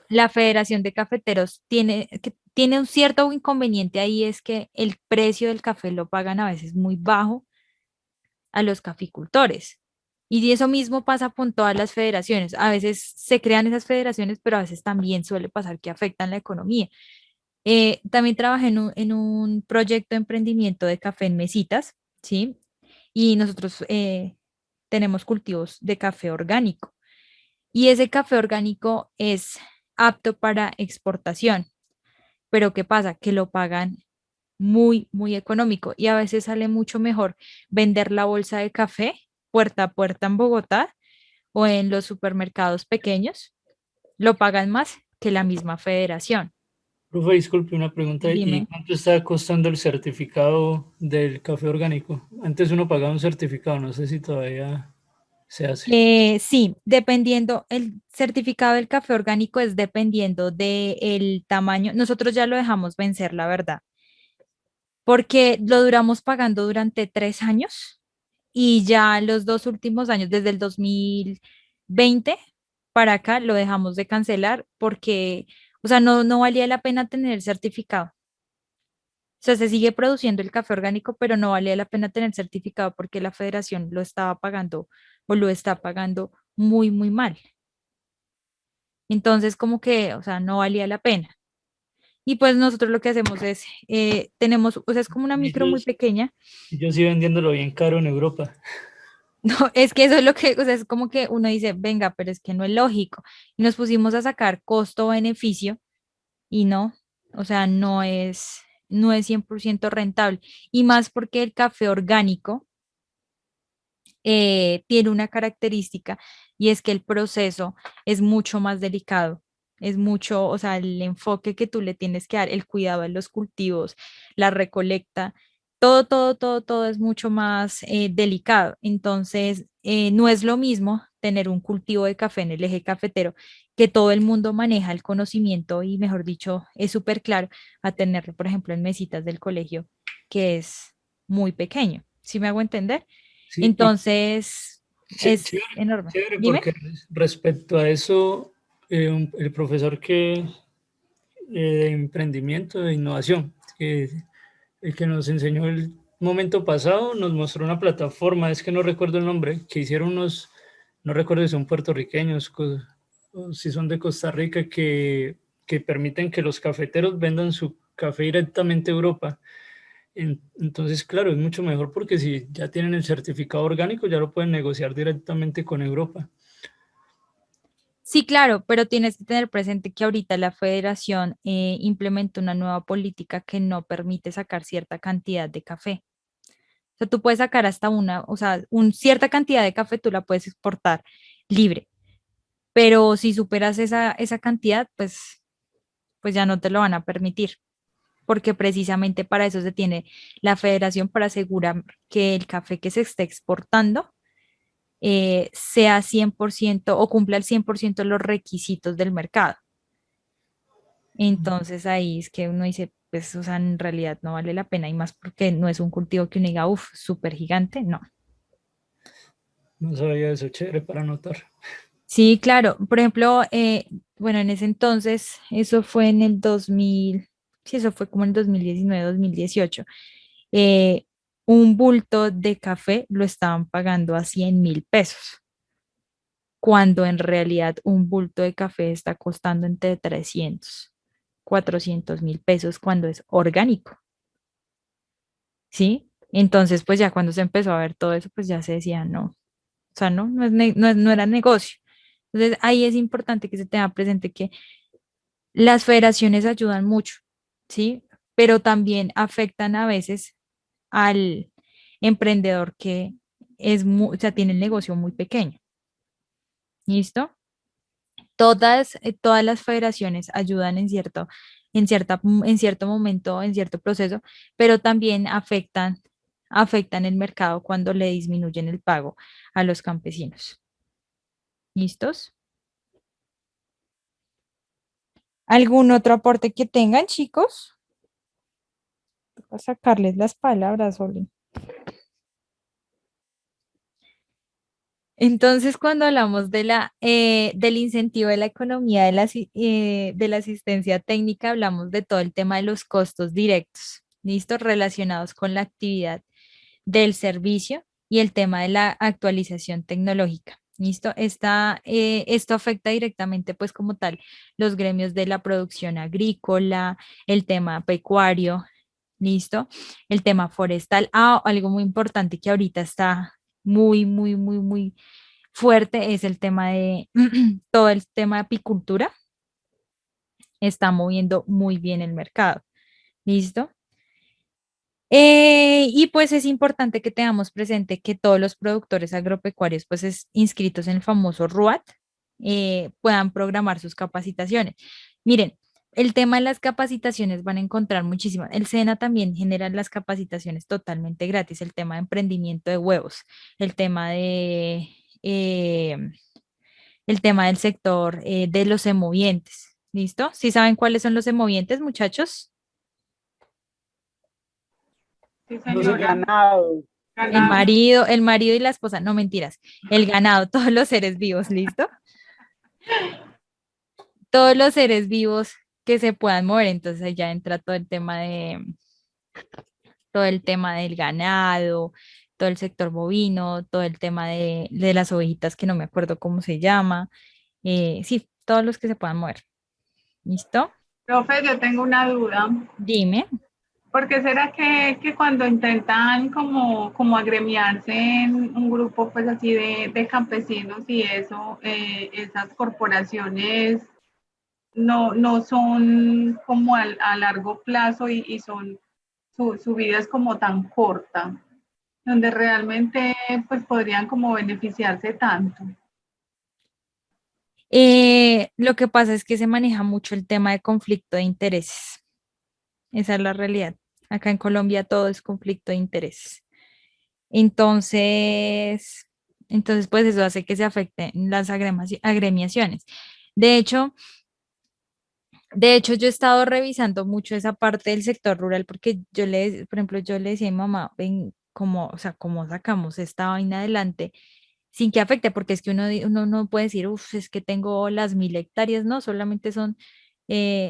la Federación de Cafeteros tiene un cierto inconveniente ahí, es que el precio del café lo pagan a veces muy bajo a los caficultores. Y eso mismo pasa con todas las federaciones. A veces se crean esas federaciones, pero a veces también suele pasar que afectan la economía. También trabajé en un proyecto de emprendimiento de café en mesitas, ¿sí? Y nosotros tenemos cultivos de café orgánico. Y ese café orgánico es apto para exportación. Pero ¿qué pasa? Que lo pagan muy, muy económico y a veces sale mucho mejor vender la bolsa de café puerta a puerta en Bogotá o en los supermercados pequeños, lo pagan más que la misma federación. Profe, disculpe una pregunta. ¿Y Dime. cuánto está costando el certificado del café orgánico? Antes uno pagaba un certificado, no sé si todavía se hace. Sí, dependiendo, el certificado del café orgánico es dependiendo del tamaño. Nosotros ya lo dejamos vencer, la verdad, porque lo duramos pagando durante 3 años y ya los 2 últimos años, desde el 2020 para acá, lo dejamos de cancelar porque, o sea, no valía la pena tener el certificado. O sea, se sigue produciendo el café orgánico, pero no valía la pena tener certificado porque la federación lo estaba pagando o lo está pagando muy, muy mal. Entonces, como que, o sea, no valía la pena. Y pues nosotros lo que hacemos es, tenemos, o sea, es como una Y micro muy ellos, pequeña. ellos sí vendiéndolo bien caro en Europa. No, es que eso es lo que, o sea, es como que uno dice, venga, pero es que no es lógico. Y nos pusimos a sacar costo-beneficio y no, o sea, no es 100% rentable. Y más porque el café orgánico tiene una característica y es que el proceso es mucho más delicado. Es mucho, o sea, el enfoque que tú le tienes que dar, el cuidado de los cultivos, la recolecta, todo es mucho más delicado. Entonces, no es lo mismo tener un cultivo de café en el eje cafetero, que todo el mundo maneja el conocimiento y, mejor dicho, es súper claro, a tenerlo, por ejemplo, en mesitas del colegio, que es muy pequeño. ¿Sí me hago entender? Sí, y Entonces, es chévere, enorme. chévere, Dime. porque respecto a eso, el profesor de emprendimiento, de innovación, que el que nos enseñó el momento pasado, nos mostró una plataforma, es que no recuerdo el nombre, que hicieron unos, no recuerdo si son puertorriqueños o si son de Costa Rica, que permiten que los cafeteros vendan su café directamente a Europa. Entonces, claro, es mucho mejor porque si ya tienen el certificado orgánico, ya lo pueden negociar directamente con Europa. Sí, claro, pero tienes que tener presente que ahorita la federación implementó una nueva política que no permite sacar cierta cantidad de café. O sea, tú puedes sacar hasta una, o sea, cierta cantidad de café tú la puedes exportar libre, pero si superas esa cantidad, pues ya no te lo van a permitir, porque precisamente para eso se tiene la federación, para asegurar que el café que se esté exportando sea 100% o cumpla al 100% los requisitos del mercado. Entonces ahí es que uno dice, pues, o sea, en realidad no vale la pena y más porque no es un cultivo que uno diga, uff, súper gigante, no. No sabía eso, chévere para anotar. Sí, claro. Por ejemplo, bueno, en ese entonces, eso fue en el 2000, sí, eso fue como en el 2019, 2018. eh, un bulto de café lo estaban pagando a 100.000 pesos, cuando en realidad un bulto de café está costando entre 300.000, 400.000 pesos cuando es orgánico, ¿sí? Entonces, pues ya cuando se empezó a ver todo eso, pues ya se decía, no, o sea, no era negocio. Entonces, ahí es importante que se tenga presente que las federaciones ayudan mucho, ¿sí? Pero también afectan a veces al emprendedor que o sea, tiene el negocio muy pequeño. ¿Listo? Todas las federaciones ayudan en cierto momento, en cierto proceso, pero también afectan el mercado cuando le disminuyen el pago a los campesinos. ¿Listos? ¿Algún otro aporte que tengan, chicos? Voy a sacarles las palabras, Oli. Entonces, cuando hablamos del incentivo de la economía de la asistencia técnica, hablamos de todo el tema de los costos directos, ¿listo? Relacionados con la actividad del servicio y el tema de la actualización tecnológica. ¿Listo? Esto afecta directamente, pues como tal, los gremios de la producción agrícola, el tema pecuario, ¿listo? El tema forestal. Algo muy importante que ahorita está muy, muy, muy, muy fuerte es el tema de todo el tema de apicultura. Está moviendo muy bien el mercado. ¿Listo? Y pues es importante que tengamos presente que todos los productores agropecuarios, pues inscritos en el famoso RUAT, puedan programar sus capacitaciones. Miren, el tema de las capacitaciones van a encontrar muchísimas. El SENA también genera las capacitaciones totalmente gratis, el tema de emprendimiento de huevos, el tema de eh, el tema del sector de los emovientes. ¿Listo? ¿Sí saben cuáles son los emovientes, muchachos? Sí, No sé qué. señora. Ganado. Ganado. El marido y la esposa, no mentiras, el ganado, todos los seres vivos, ¿listo? Todos los seres vivos que se puedan mover, entonces ahí ya entra todo el tema del ganado, todo el sector bovino, todo el tema de las ovejitas que no me acuerdo cómo se llama, sí, todos los que se puedan mover, ¿listo? Profe, yo tengo una duda. Dime. ¿Por qué será que cuando intentan como agremiarse en un grupo pues así de campesinos y eso, esas corporaciones no son como a largo plazo y son, su vida es como tan corta, donde realmente pues podrían como beneficiarse tanto? Lo que pasa es que se maneja mucho el tema de conflicto de intereses. Esa es la realidad. Acá en Colombia todo es conflicto de intereses. Entonces, entonces pues eso hace que se afecten las agremiaciones. De hecho, de hecho, yo he estado revisando mucho esa parte del sector rural porque por ejemplo, yo le decía a mi mamá, ven, cómo, o sea, cómo sacamos esta vaina adelante sin que afecte, porque es que uno no puede decir, uff, es que tengo las 1000 hectáreas, no, solamente son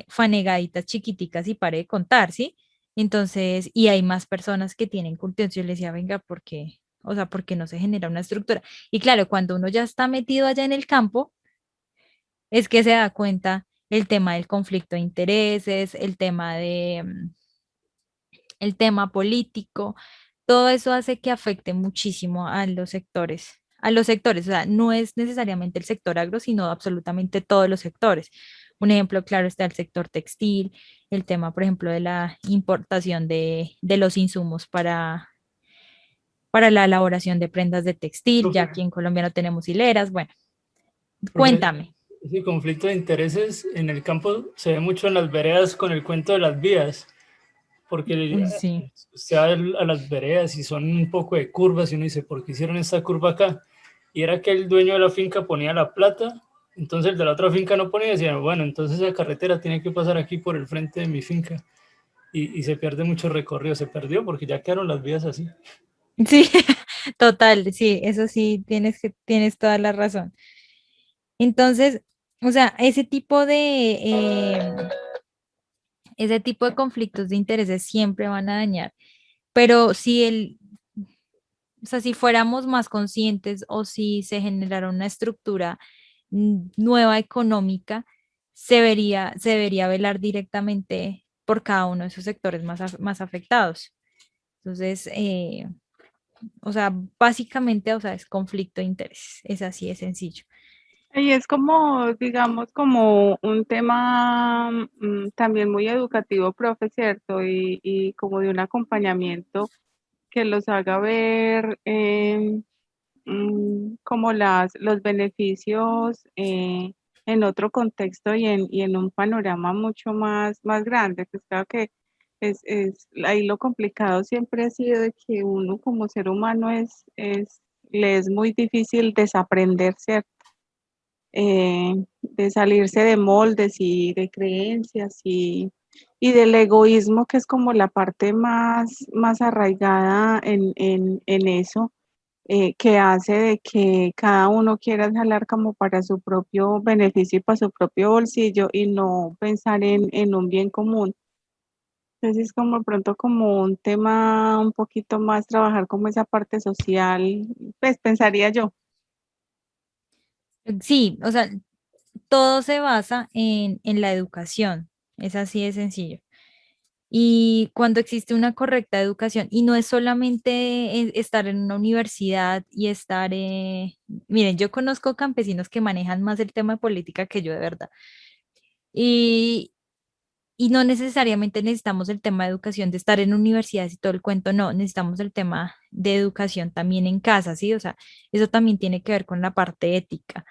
fanegaditas chiquiticas y pare de contar, ¿sí? Entonces, y hay más personas que tienen cultivos. Yo le decía, venga, ¿por qué? O sea, porque no se genera una estructura. Y claro, cuando uno ya está metido allá en el campo, es que se da cuenta el tema del conflicto de intereses, el tema político, todo eso hace que afecte muchísimo a los sectores, o sea, no es necesariamente el sector agro, sino absolutamente todos los sectores. Un ejemplo claro está el sector textil, el tema, por ejemplo, de la importación de los insumos para la elaboración de prendas de textil, ya Profe, aquí en Colombia no tenemos hileras. Bueno, profe, cuéntame. ese conflicto de intereses en el campo se ve mucho en las veredas con el cuento de las vías, porque Uy, sí. usted va a las veredas y son un poco de curvas y uno dice, ¿por qué hicieron esta curva acá? Y era que el dueño de la finca ponía la plata, entonces el de la otra finca no ponía y decía, bueno, entonces la carretera tiene que pasar aquí por el frente de mi finca y se pierde mucho recorrido, se perdió porque ya quedaron las vías así. Sí, total, sí, eso sí, tienes toda la razón. Entonces, o sea, ese tipo de conflictos de intereses siempre van a dañar, pero o sea, si fuéramos más conscientes o si se generara una estructura nueva económica, se debería velar directamente por cada uno de esos sectores más afectados. Entonces, o sea, básicamente, o sea, es conflicto de intereses, es así de sencillo. Y es como, digamos, como un tema también muy educativo, profe, ¿cierto? Y como de un acompañamiento que los haga ver como los beneficios en otro contexto y en un panorama mucho más grande. Pues claro que ahí lo complicado siempre ha sido de que uno como ser humano le es muy difícil desaprender, ¿cierto? De salirse de moldes y de creencias y del egoísmo, que es como la parte más arraigada en eso, que hace de que cada uno quiera jalar como para su propio beneficio y para su propio bolsillo y no pensar en un bien común. Entonces es como de pronto como un tema un poquito más trabajar como esa parte social, pues pensaría yo. Sí, o sea, todo se basa en la educación, es así de sencillo. Y cuando existe una correcta educación, y no es solamente estar en una universidad y miren, yo conozco campesinos que manejan más el tema de política que yo de verdad. Y, y no necesariamente necesitamos el tema de educación de estar en universidades y todo el cuento, no, necesitamos el tema de educación también en casa, ¿sí? O sea, eso también tiene que ver con la parte ética.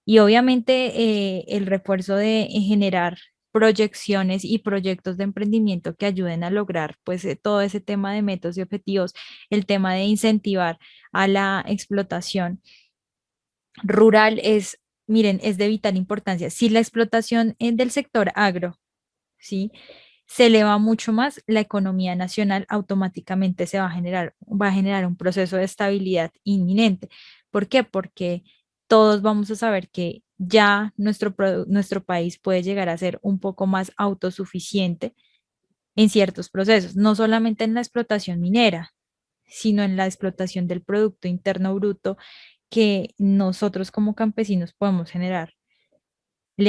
Y obviamente el refuerzo de generar proyecciones y proyectos de emprendimiento que ayuden a lograr pues todo ese tema de metas y objetivos, el tema de incentivar a la explotación rural es, miren, es de vital importancia. Si la explotación del sector agro, ¿sí? Se eleva mucho más, la economía nacional automáticamente va a generar un proceso de estabilidad inminente. ¿Por qué? Porque todos vamos a saber que ya nuestro país puede llegar a ser un poco más autosuficiente en ciertos procesos, no solamente en la explotación minera, sino en la explotación del Producto Interno Bruto que nosotros como campesinos podemos generarle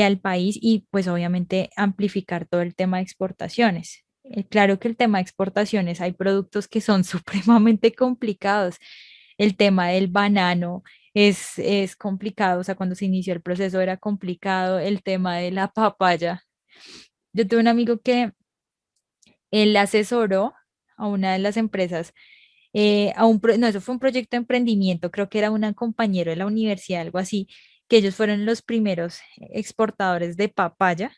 al país y pues obviamente amplificar todo el tema de exportaciones. Claro que el tema de exportaciones hay productos que son supremamente complicados. El tema del banano es complicado, o sea, cuando se inició el proceso era complicado. El tema de la papaya. Yo tuve un amigo que él asesoró a una de las empresas no, eso fue un proyecto de emprendimiento, creo que era un compañero de la universidad, algo así, que ellos fueron los primeros exportadores de papaya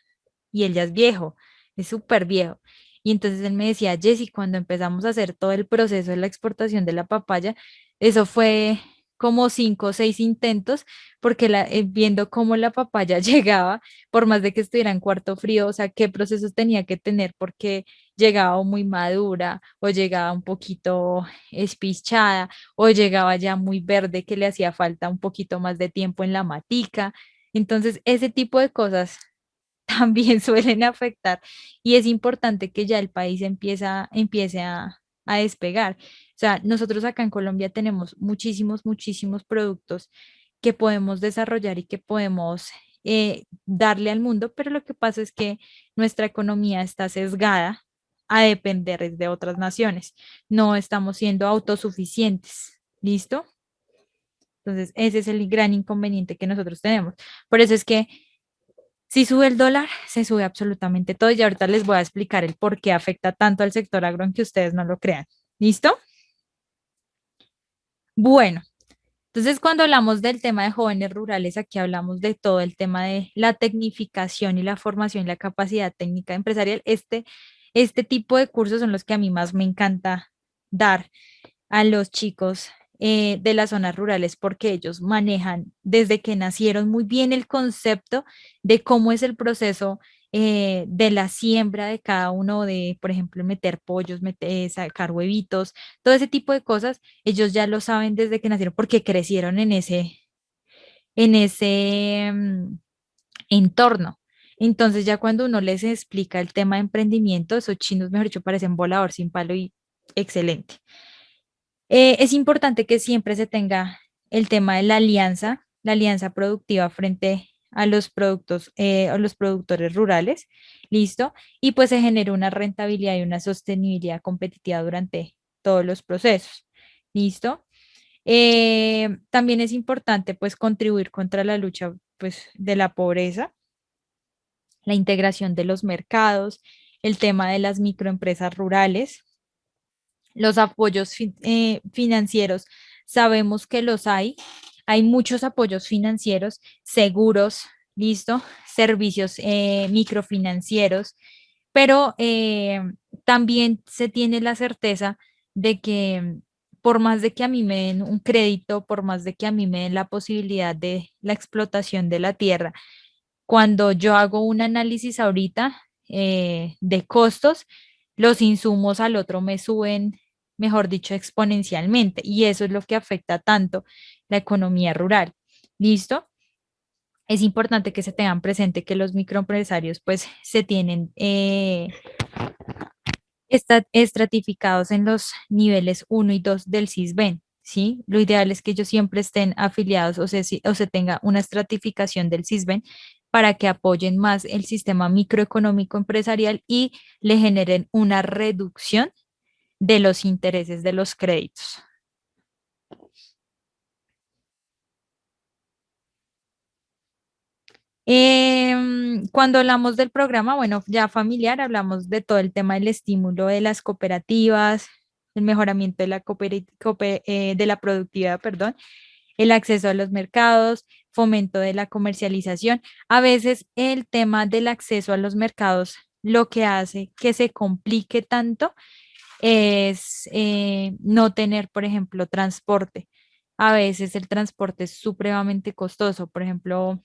y él ya es viejo, es súper viejo. Y entonces él me decía, Jessy, cuando empezamos a hacer todo el proceso de la exportación de la papaya, eso fue como 5 o 6 intentos, porque viendo cómo la papaya llegaba, por más de que estuviera en cuarto frío, o sea, qué procesos tenía que tener, porque llegaba o muy madura o llegaba un poquito espichada o llegaba ya muy verde que le hacía falta un poquito más de tiempo en la matica. Entonces, ese tipo de cosas también suelen afectar y es importante que ya el país empiece a despegar. O sea, nosotros acá en Colombia tenemos muchísimos, muchísimos productos que podemos desarrollar y que podemos darle al mundo, pero lo que pasa es que nuestra economía está sesgada a depender de otras naciones. No estamos siendo autosuficientes. ¿Listo? Entonces, ese es el gran inconveniente que nosotros tenemos. Por eso es que si sube el dólar, se sube absolutamente todo y ahorita les voy a explicar el por qué afecta tanto al sector agro, aunque ustedes no lo crean. ¿Listo? Bueno, entonces cuando hablamos del tema de jóvenes rurales, aquí hablamos de todo el tema de la tecnificación y la formación y la capacidad técnica empresarial. Este tipo de cursos son los que a mí más me encanta dar a los chicos de las zonas rurales porque ellos manejan desde que nacieron muy bien el concepto de cómo es el proceso de la siembra de cada uno, de, por ejemplo, meter pollos, sacar huevitos, todo ese tipo de cosas, ellos ya lo saben desde que nacieron porque crecieron en ese entorno. Entonces ya cuando uno les explica el tema de emprendimiento, esos chinos, mejor dicho, parecen volador sin palo y excelente. Es importante que siempre se tenga el tema de la alianza productiva frente a los productos, a los productores rurales, ¿listo? Y pues se genera una rentabilidad y una sostenibilidad competitiva durante todos los procesos, ¿listo? También es importante pues contribuir contra la lucha pues de la pobreza, la integración de los mercados, el tema de las microempresas rurales, los apoyos financieros, sabemos que los hay muchos apoyos financieros, seguros, listo, servicios microfinancieros, pero también se tiene la certeza de que por más de que a mí me den un crédito, por más de que a mí me den la posibilidad de la explotación de la tierra, cuando yo hago un análisis ahorita de costos, los insumos al otro me suben, mejor dicho, exponencialmente, y eso es lo que afecta tanto la economía rural. ¿Listo? Es importante que se tengan presente que los microempresarios pues se tienen estratificados en los niveles 1 y 2 del Sisbén, ¿sí? Lo ideal es que ellos siempre estén afiliados o se tenga una estratificación del Sisbén para que apoyen más el sistema microeconómico empresarial y le generen una reducción de los intereses de los créditos. Cuando hablamos del programa, bueno, ya familiar, hablamos de todo el tema del estímulo de las cooperativas, el mejoramiento de de la productividad, perdón, el acceso a los mercados, fomento de la comercialización. A veces el tema del acceso a los mercados lo que hace que se complique tanto es no tener, por ejemplo, transporte. a veces el transporte es supremamente costoso. Por ejemplo,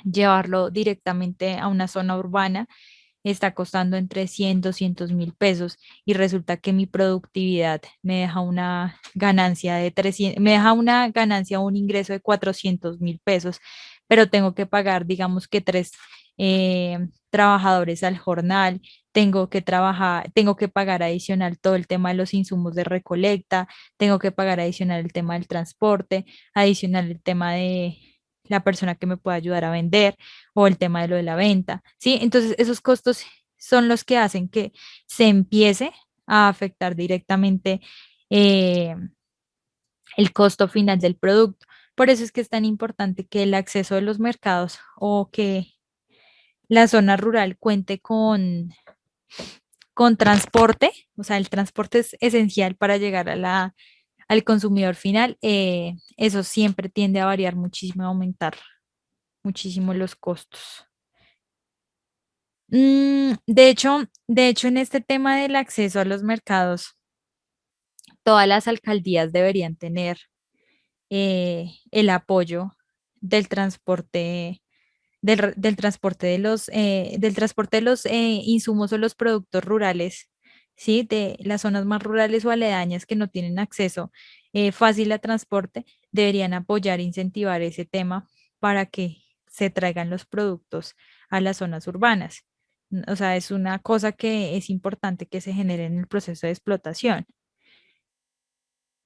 llevarlo directamente a una zona urbana está costando entre 100, 200.000 pesos y resulta que mi productividad me deja una ganancia de 300, me deja una ganancia, un ingreso de 400.000 pesos, pero tengo que pagar, digamos que tres trabajadores al jornal, tengo que pagar adicional todo el tema de los insumos de recolecta, tengo que pagar adicional el tema del transporte, adicional el tema de la persona que me pueda ayudar a vender o el tema de lo de la venta, ¿sí? Entonces, esos costos son los que hacen que se empiece a afectar directamente eh, el costo final del producto. Por eso es que es tan importante que el acceso de los mercados o que la zona rural cuente con transporte, o sea, el transporte es esencial para llegar a al consumidor final. Eso siempre tiende a variar muchísimo, a aumentar muchísimo los costos. De hecho, en este tema del acceso a los mercados, todas las alcaldías deberían tener el apoyo del transporte, del transporte del transporte de los insumos o los productos rurales, ¿sí? De las zonas más rurales o aledañas que no tienen acceso fácil a transporte, deberían apoyar e incentivar ese tema para que se traigan los productos a las zonas urbanas. O sea, es una cosa que es importante que se genere en el proceso de explotación.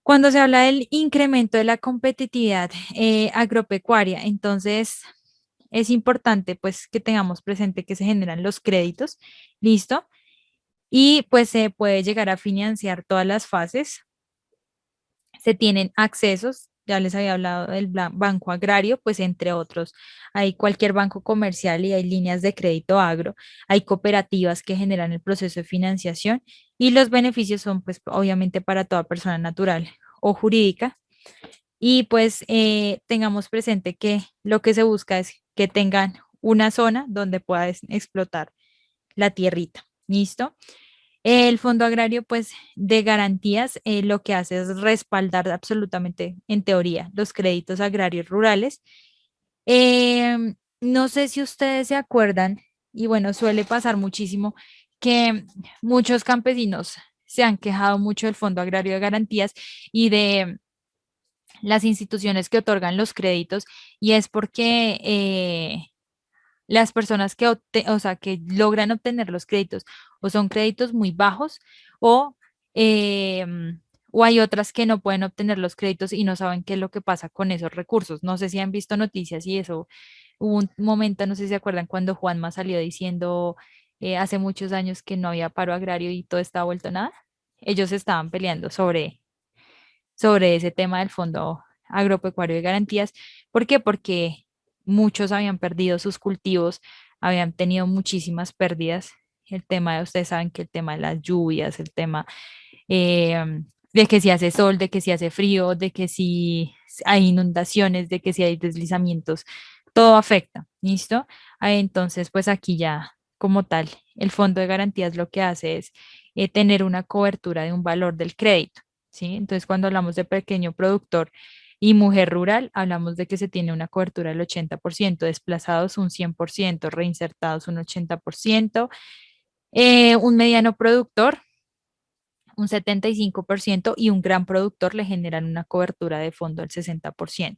Cuando se habla del incremento de la competitividad agropecuaria, entonces es importante pues que tengamos presente que se generan los créditos, ¿listo? Y pues se puede llegar a financiar todas las fases, se tienen accesos, ya les había hablado del banco agrario, pues entre otros, hay cualquier banco comercial y hay líneas de crédito agro, hay cooperativas que generan el proceso de financiación y los beneficios son pues obviamente para toda persona natural o jurídica. Y pues tengamos presente que lo que se busca es que tengan una zona donde puedan explotar la tierrita. ¿Listo? El Fondo Agrario, pues, de garantías, lo que hace es respaldar absolutamente, en teoría, los créditos agrarios rurales. No sé si ustedes se acuerdan, y bueno, suele pasar muchísimo, que muchos campesinos se han quejado mucho del Fondo Agrario de Garantías y de las instituciones que otorgan los créditos, y es porque las personas o sea, que logran obtener los créditos o son créditos muy bajos o, o hay otras que no pueden obtener los créditos y no saben qué es lo que pasa con esos recursos. No sé si han visto noticias y eso. Hubo un momento, no sé si se acuerdan, cuando Juanma salió diciendo hace muchos años que no había paro agrario y todo estaba vuelto nada. Ellos estaban peleando sobre ese tema del Fondo Agropecuario de Garantías. ¿Por qué? Porque muchos habían perdido sus cultivos, habían tenido muchísimas pérdidas. El tema de, ustedes saben que el tema de las lluvias, el tema de que si hace sol, de que si hace frío, de que si hay inundaciones, de que si hay deslizamientos, todo afecta, ¿listo? Entonces, pues aquí ya como tal, el fondo de garantías lo que hace es tener una cobertura de un valor del crédito. ¿Sí? Entonces, cuando hablamos de pequeño productor y mujer rural, hablamos de que se tiene una cobertura del 80%, desplazados un 100%, reinsertados un 80%, un mediano productor un 75% y un gran productor le generan una cobertura de fondo del 60%.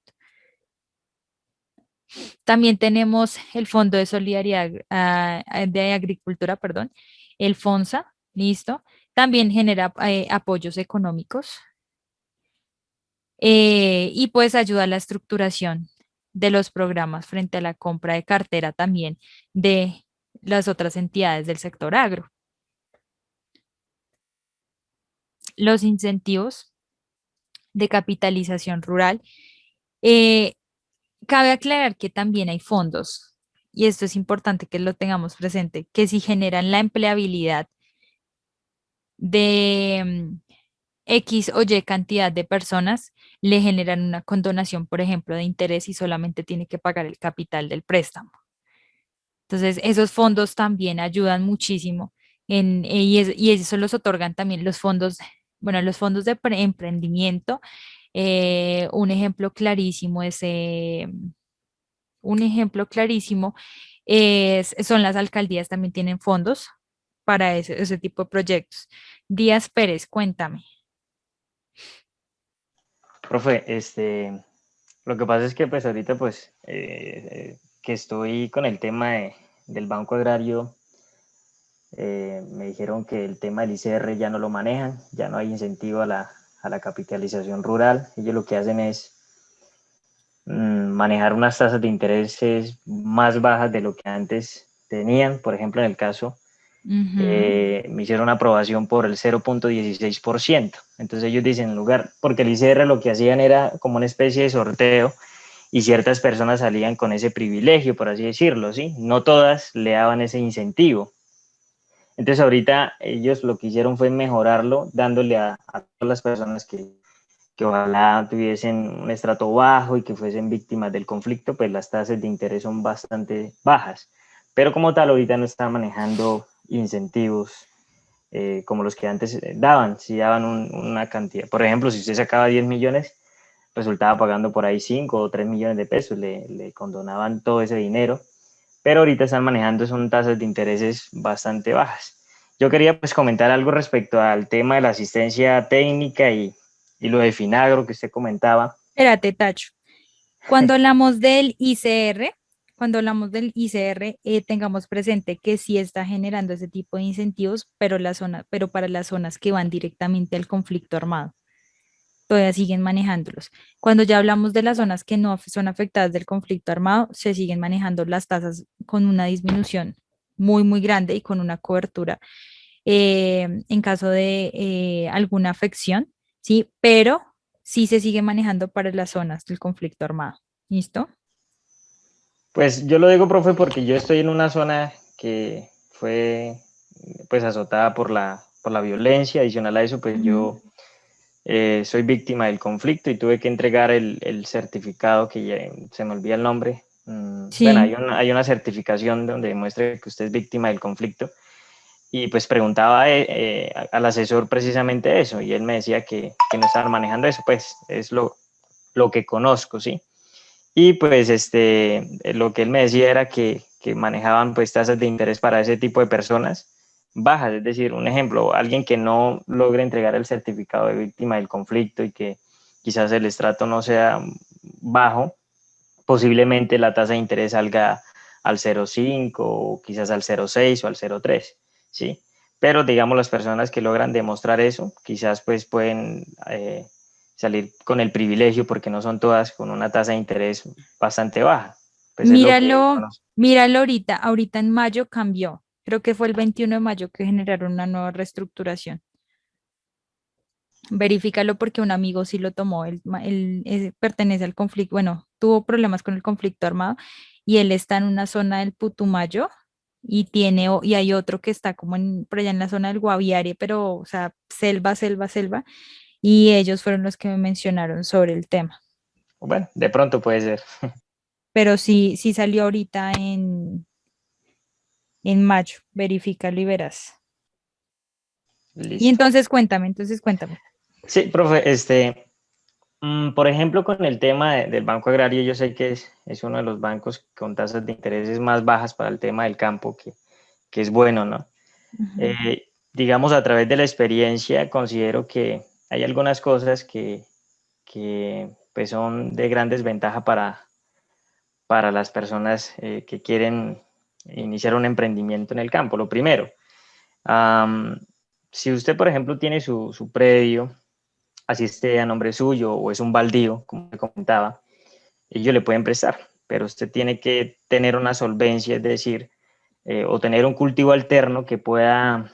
También tenemos el Fondo de Solidaridad de Agricultura, perdón, el FONSA, ¿listo? También genera apoyos económicos y pues ayuda a la estructuración de los programas frente a la compra de cartera también de las otras entidades del sector agro. Los incentivos de capitalización rural. eh, Cabe aclarar que también hay fondos, y esto es importante que lo tengamos presente, que si generan la empleabilidad de X o Y cantidad de personas, le generan una condonación, por ejemplo, de interés y solamente tiene que pagar el capital del préstamo. Entonces, esos fondos también ayudan muchísimo y eso los otorgan también los fondos, bueno, los fondos de emprendimiento Un ejemplo clarísimo es, un ejemplo clarísimo son las alcaldías, también tienen fondos para ese tipo de proyectos. Díaz Pérez, cuéntame. Profe, lo que pasa es que pues ahorita pues que estoy con el tema del Banco Agrario, me dijeron que el tema del ICR ya no lo manejan, ya no hay incentivo a la capitalización rural. Ellos lo que hacen es manejar unas tasas de intereses más bajas de lo que antes tenían. Por ejemplo, en el caso, Ujú. me hicieron aprobación por el 0,16%. Entonces ellos dicen, en lugar, porque el ICR lo que hacían era como una especie de sorteo y ciertas personas salían con ese privilegio, por así decirlo, ¿sí? No todas le daban ese incentivo. Entonces ahorita ellos lo que hicieron fue mejorarlo, dándole a todas las personas que ojalá tuviesen un estrato bajo y que fuesen víctimas del conflicto, pues las tasas de interés son bastante bajas. Pero como tal, ahorita no están manejando incentivos como los que antes daban. Si daban una cantidad, por ejemplo, si usted sacaba 10 millones, resultaba pagando por ahí 5 o 3 millones de pesos, le condonaban todo ese dinero, pero ahorita están manejando son tasas de intereses bastante bajas. Yo quería pues comentar algo respecto al tema de la asistencia técnica y lo de Finagro que usted comentaba. Espérate, Tacho. Cuando hablamos del ICR, tengamos presente que sí está generando ese tipo de incentivos, pero para las zonas que van directamente al conflicto armado, todavía siguen manejándolos. Cuando ya hablamos de las zonas que no son afectadas del conflicto armado, se siguen manejando las tasas con una disminución muy, muy grande y con una cobertura en caso de alguna afección, ¿sí? Pero sí se sigue manejando para las zonas del conflicto armado. ¿Listo? Pues yo lo digo, profe, porque yo estoy en una zona que fue pues azotada por la violencia. Adicional a eso, pues Ujú. yo soy víctima del conflicto y tuve que entregar el certificado que ya, se me olvida el nombre. Bueno, Sí. hay una certificación donde demuestra que usted es víctima del conflicto y pues preguntaba al asesor precisamente eso y él me decía que no estaban manejando eso, pues es lo que conozco, ¿sí? Y pues lo que él me decía era que manejaban pues tasas de interés para ese tipo de personas bajas, es decir, un ejemplo, alguien que no logre entregar el certificado de víctima del conflicto y que quizás el estrato no sea bajo, posiblemente la tasa de interés salga al 0,5 o quizás al 0,6 o al 0,3, ¿sí? Pero digamos las personas que logran demostrar eso, quizás pues pueden salir con el privilegio porque no son todas con una tasa de interés bastante baja. Pues es lo que Míralo, conozco. míralo ahorita en mayo cambió. Creo que fue el 21 de mayo que generaron una nueva reestructuración. Verifícalo porque un amigo sí lo tomó, él pertenece al conflicto, bueno, tuvo problemas con el conflicto armado y él está en una zona del Putumayo y y hay otro que está como por allá en la zona del Guaviare, pero, o sea, selva, selva, selva, y ellos fueron los que me mencionaron sobre el tema. Bueno, de pronto puede ser. Pero sí, sí salió ahorita en mayo, verifícalo y verás. Y Listo. entonces cuéntame. Sí, profe, por ejemplo, con el tema del Banco Agrario, yo sé que es uno de los bancos con tasas de intereses más bajas para el tema del campo, que es bueno, ¿no? Ujú. Digamos, a través de la experiencia, considero que hay algunas cosas que pues son de gran desventaja para las personas que quieren iniciar un emprendimiento en el campo. Lo primero, am, si usted, por ejemplo, tiene su predio, así esté a nombre suyo o es un baldío, como le comentaba, ellos le pueden prestar, pero usted tiene que tener una solvencia, es decir, o tener un cultivo alterno que pueda,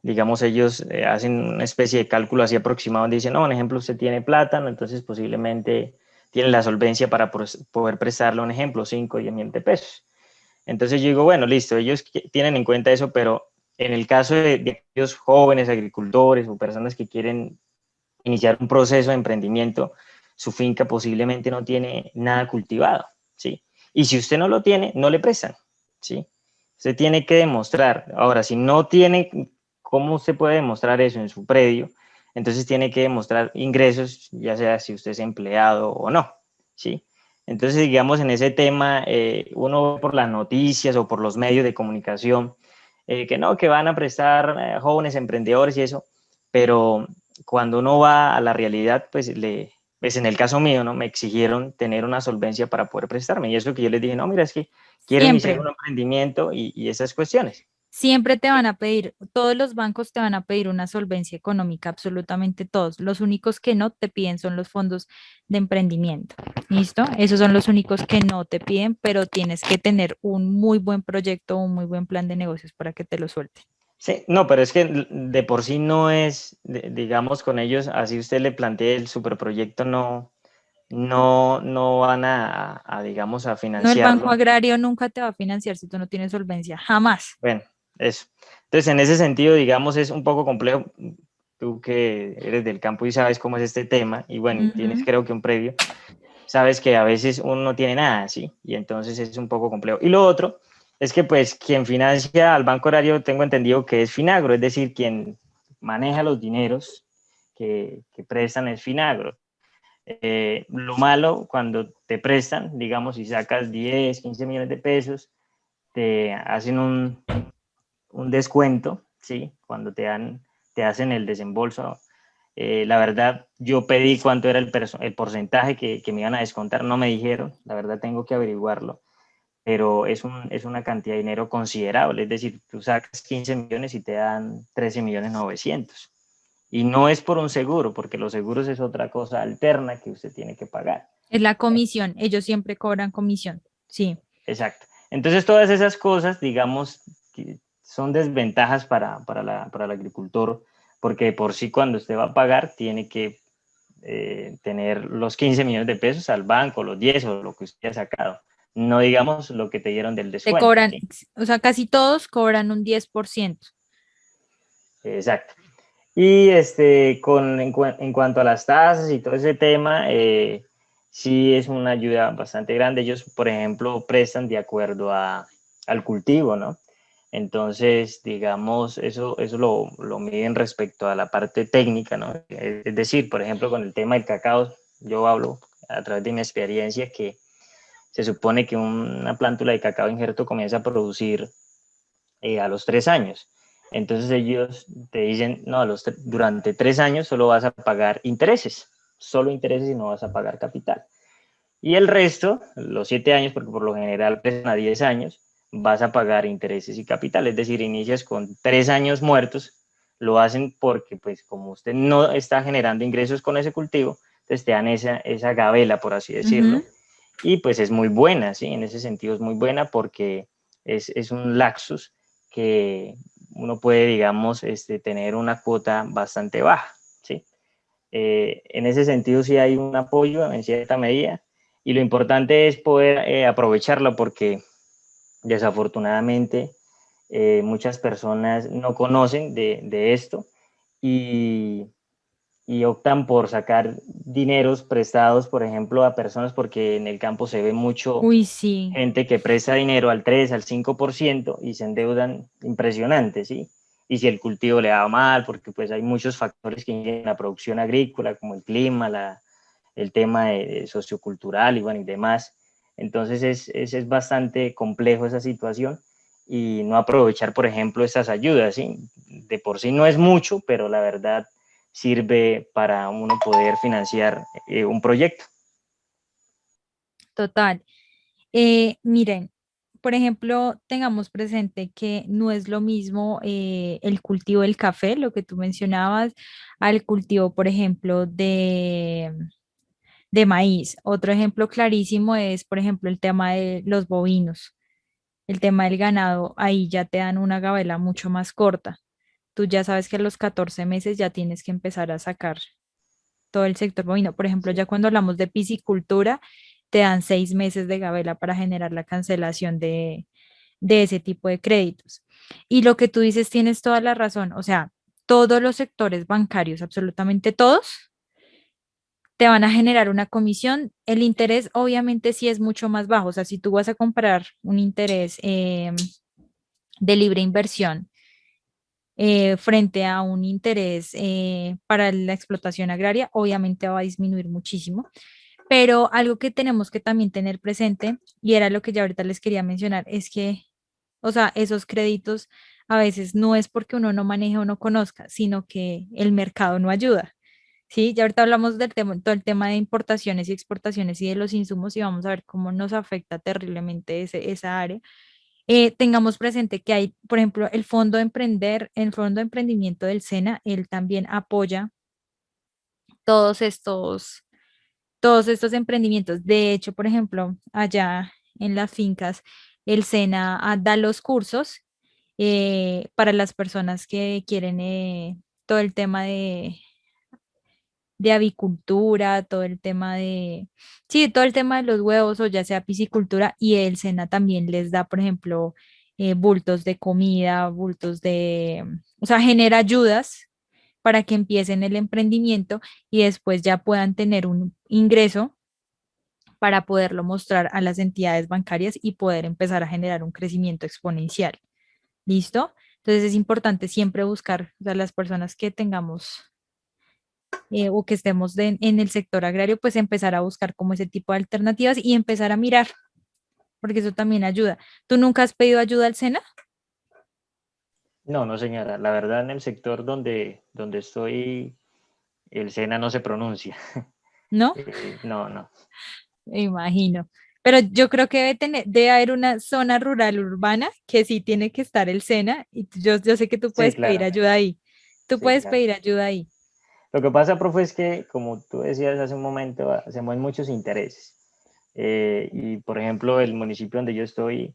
digamos, ellos hacen una especie de cálculo así aproximado, donde dicen, no, por ejemplo, usted tiene plátano, entonces posiblemente tiene la solvencia para poder prestarle, un ejemplo, 5 o 10 mil de pesos. Entonces yo digo, bueno, listo, ellos tienen en cuenta eso, pero en el caso de aquellos jóvenes agricultores o personas que quieren iniciar un proceso de emprendimiento, su finca posiblemente no tiene nada cultivado, ¿sí? Y si usted no lo tiene, no le prestan, ¿sí? Usted tiene que demostrar. Ahora, si no tiene, ¿cómo usted puede demostrar eso en su predio? entonces tiene que demostrar ingresos, ya sea si usted es empleado o no, ¿sí? Entonces, digamos, en ese tema, uno ve por las noticias o por los medios de comunicación, que no, que van a prestar jóvenes emprendedores y eso, pero cuando uno va a la realidad, pues en el caso mío, ¿no? Me exigieron tener una solvencia para poder prestarme, y eso que yo les dije, no, mira, es que quiero iniciar Siempre. un emprendimiento y esas cuestiones. Siempre te van a pedir, todos los bancos te van a pedir una solvencia económica, absolutamente todos. Los únicos que no te piden son los fondos de emprendimiento. ¿Listo? Esos son los únicos que no te piden, pero tienes que tener un muy buen proyecto, un muy buen plan de negocios para que te lo suelten. Sí, no, pero es que de por sí no es, digamos, con ellos, así usted le plantee el superproyecto, no van digamos, a No, el Banco financiarlo. Agrario nunca te va a financiar si tú no tienes solvencia, jamás. Bueno, eso. Entonces, en ese sentido, digamos, es un poco complejo. Tú que eres del campo y sabes cómo es este tema, y bueno, y tienes Ujú. creo que un previo, sabes que a veces uno no tiene nada, ¿sí? Y entonces es un poco complejo. Y lo otro es que pues quien financia al Banco Horario, tengo entendido que es Finagro, es decir, quien maneja los dineros que prestan es Finagro. Lo malo cuando te prestan, digamos, si sacas 10, 15 millones de pesos, te hacen un descuento, ¿sí? Cuando te hacen el desembolso. La verdad, yo pedí cuánto era el porcentaje que me iban a descontar, no me dijeron, la verdad tengo que averiguarlo, pero es una cantidad de dinero considerable, es decir, tú sacas 15 millones y te dan 13 millones 900. Y no es por un seguro, porque los seguros es otra cosa alterna que usted tiene que pagar. Es la comisión, ellos siempre cobran comisión, sí. Exacto. Entonces, todas esas cosas, digamos, que son desventajas para el agricultor, porque por sí cuando usted va a pagar, tiene que tener los 15 millones de pesos al banco, los 10 o lo que usted ha sacado. No digamos lo que te dieron del Te descuento, cobran, ¿sí? o sea, casi todos cobran un 10%. Exacto. Y en cuanto a las tasas y todo ese tema, sí es una ayuda bastante grande. Ellos, por ejemplo, prestan de acuerdo al cultivo, ¿no? Entonces, digamos, eso lo miden respecto a la parte técnica, ¿no? Es decir, por ejemplo, con el tema del cacao, yo hablo a través de mi experiencia que se supone que una plántula de cacao injerto comienza a producir a los 3 años. Entonces ellos te dicen, no, durante 3 años solo vas a pagar intereses, solo intereses y no vas a pagar capital. Y el resto, los 7 años, porque por lo general prestan a 10 años, vas a pagar intereses y capital. Es decir, inicias con 3 años muertos, lo hacen porque, pues, como usted no está generando ingresos con ese cultivo, entonces te dan esa gabela, por así decirlo. Ujú. Y pues es muy buena, ¿sí? En ese sentido es muy buena porque es un laxus que uno puede, digamos, tener una cuota bastante baja, ¿sí? En ese sentido sí hay un apoyo en cierta medida y lo importante es poder aprovecharlo porque desafortunadamente muchas personas no conocen de esto y, y optan por sacar dineros prestados, por ejemplo, a personas porque en el campo se ve mucho Uy, sí. gente que presta dinero al 3 al 5% y se endeudan impresionante, ¿sí? Y si el cultivo le va mal, porque pues hay muchos factores que inciden la producción agrícola, como el clima, el tema sociocultural y bueno, y demás. Entonces es bastante complejo esa situación y no aprovechar, por ejemplo, estas ayudas, ¿sí? De por sí no es mucho, pero la verdad sirve para uno poder financiar un proyecto. Total. Miren, por ejemplo, tengamos presente que no es lo mismo el cultivo del café, lo que tú mencionabas, al cultivo, por ejemplo, de maíz. Otro ejemplo clarísimo es, por ejemplo, el tema de los bovinos, el tema del ganado. Ahí ya te dan una gabela mucho más corta. Tú ya sabes que a los 14 meses ya tienes que empezar a sacar todo el sector bovino. Por ejemplo, Sí. ya cuando hablamos de piscicultura, te dan 6 meses de gabela para generar la cancelación de ese tipo de créditos. Y lo que tú dices, tienes toda la razón. O sea, todos los sectores bancarios, absolutamente todos, te van a generar una comisión. El interés obviamente sí es mucho más bajo. O sea, si tú vas a comprar un interés de libre inversión frente a un interés para la explotación agraria, obviamente va a disminuir muchísimo. Pero algo que tenemos que también tener presente, y era lo que ya ahorita les quería mencionar, es que, o sea, esos créditos a veces no es porque uno no maneje o no conozca, sino que el mercado no ayuda. Sí, ya ahorita hablamos del tema, todo el tema de importaciones y exportaciones y de los insumos y vamos a ver cómo nos afecta terriblemente esa área. Tengamos presente que hay, por ejemplo, el Fondo de Emprendimiento del SENA, él también apoya todos estos, todos estos emprendimientos. De hecho, por ejemplo, allá en las fincas, el SENA da los cursos para las personas que quieren todo el tema de avicultura, todo el tema sí, todo el tema de los huevos o ya sea piscicultura y el SENA también les da, por ejemplo, bultos de comida, o sea, genera ayudas para que empiecen el emprendimiento y después ya puedan tener un ingreso para poderlo mostrar a las entidades bancarias y poder empezar a generar un crecimiento exponencial. ¿Listo? Entonces es importante siempre buscar, o sea, las personas que tengamos o que estemos en el sector agrario, pues empezar a buscar como ese tipo de alternativas y empezar a mirar, porque eso también ayuda. ¿Tú nunca has pedido ayuda al SENA? No, no señora, la verdad en el sector donde estoy, el SENA no se pronuncia. ¿No? No, no. Me imagino. Pero yo creo que debe haber una zona rural urbana que sí tiene que estar el SENA y yo sé que tú Sí, puedes pedir claro, ayuda ahí. Tú sí, puedes claro. pedir ayuda ahí. Lo que pasa, profe, es que, como tú decías hace un momento, se mueven muchos intereses. Y, por ejemplo, el municipio donde yo estoy,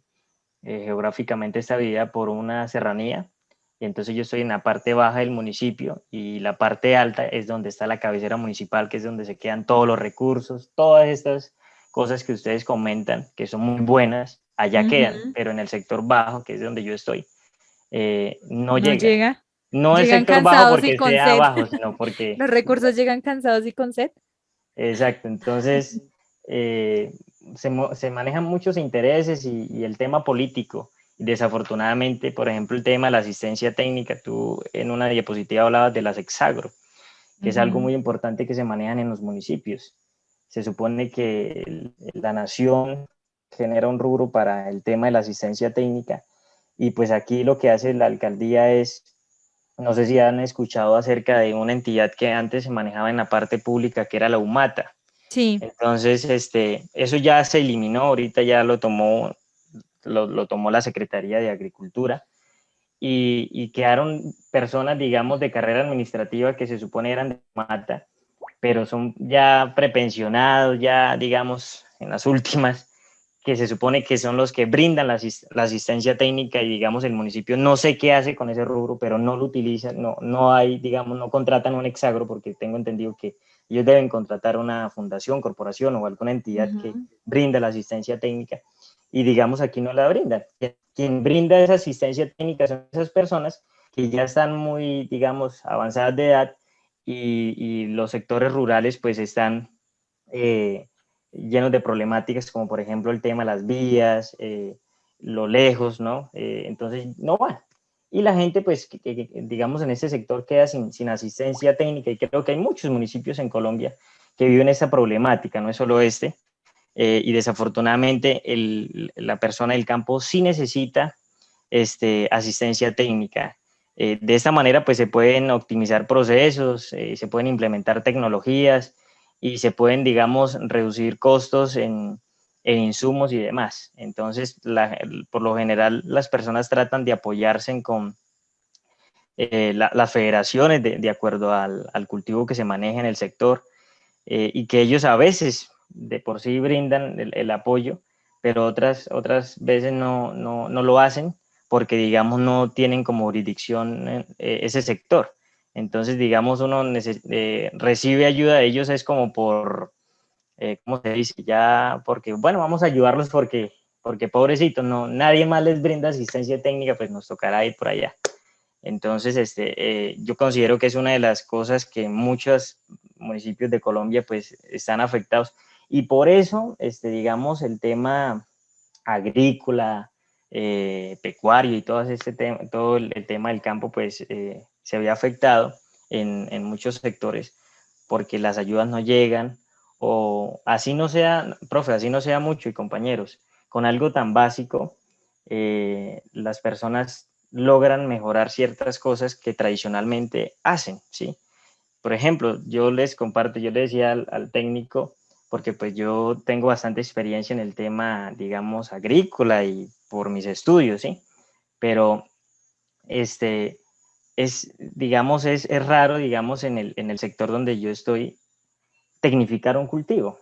geográficamente está dividida por una serranía, y entonces yo estoy en la parte baja del municipio, y la parte alta es donde está la cabecera municipal, que es donde se quedan todos los recursos, todas estas cosas que ustedes comentan, que son muy buenas, allá quedan, Ujú. pero en el sector bajo, que es donde yo estoy, no No llega. llega. No es Llegan sector bajo cansados y porque con sea sed. bajo, sino porque... Los recursos llegan cansados y con sed. Exacto, entonces eh, se manejan muchos intereses y el tema político. Desafortunadamente, por ejemplo, el tema de la asistencia técnica, tú en una diapositiva hablabas de las Hexagro, que es algo Ujú. muy importante que se manejan en los municipios. Se supone que la nación genera un rubro para el tema de la asistencia técnica y pues aquí lo que hace la alcaldía es, no sé si han escuchado acerca de una entidad que antes se manejaba en la parte pública, que era la UMATA. Sí. Entonces, eso ya se eliminó, ahorita ya lo tomó la Secretaría de Agricultura y quedaron personas, digamos, de carrera administrativa que se supone eran de mata, pero son ya prepensionados, ya, digamos, en las últimas, que se supone que son los que brindan la asistencia técnica y, digamos, el municipio no sé qué hace con ese rubro, pero no lo utilizan, no hay, digamos, no contratan un Hexagro porque tengo entendido que ellos deben contratar una fundación, corporación o alguna entidad que Ujú. brinda la asistencia técnica y, digamos, aquí no la brindan. Quien brinda esa asistencia técnica son esas personas que ya están muy, digamos, avanzadas de edad y los sectores rurales pues están llenos de problemáticas como por ejemplo el tema de las vías, lo lejos, ¿no? Entonces no van. Y la gente pues digamos en este sector queda sin asistencia técnica y creo que hay muchos municipios en Colombia que viven esa problemática, no es solo este. Y desafortunadamente la persona del campo sí necesita asistencia técnica. De esta manera, pues se pueden optimizar procesos, se pueden implementar tecnologías y se pueden, digamos, reducir costos en insumos y demás. Entonces, por lo general, las personas tratan de apoyarse con las federaciones de acuerdo al cultivo que se maneja en el sector y que ellos a veces de por sí brindan el apoyo, pero otras veces no lo hacen porque, digamos, no tienen como jurisdicción ese sector. Entonces, digamos, uno recibe ayuda de ellos es como ¿cómo se dice? Ya, porque, bueno, vamos a ayudarlos porque pobrecitos, no, nadie más les brinda asistencia técnica, pues nos tocará ir por allá. Entonces, yo considero que es una de las cosas que muchos municipios de Colombia pues están afectados y por eso, digamos, el tema agrícola, pecuario y todo todo el tema del campo, pues se había afectado en muchos sectores porque las ayudas no llegan, o así no sea, profe, así no sea mucho y compañeros, con algo tan básico, las personas logran mejorar ciertas cosas que tradicionalmente hacen, ¿sí? Por ejemplo, yo les comparto, yo le decía al técnico, porque pues yo tengo bastante experiencia en el tema, digamos, agrícola y por mis estudios, ¿sí? Pero digamos, es raro, digamos, en el sector donde yo estoy, tecnificar un cultivo.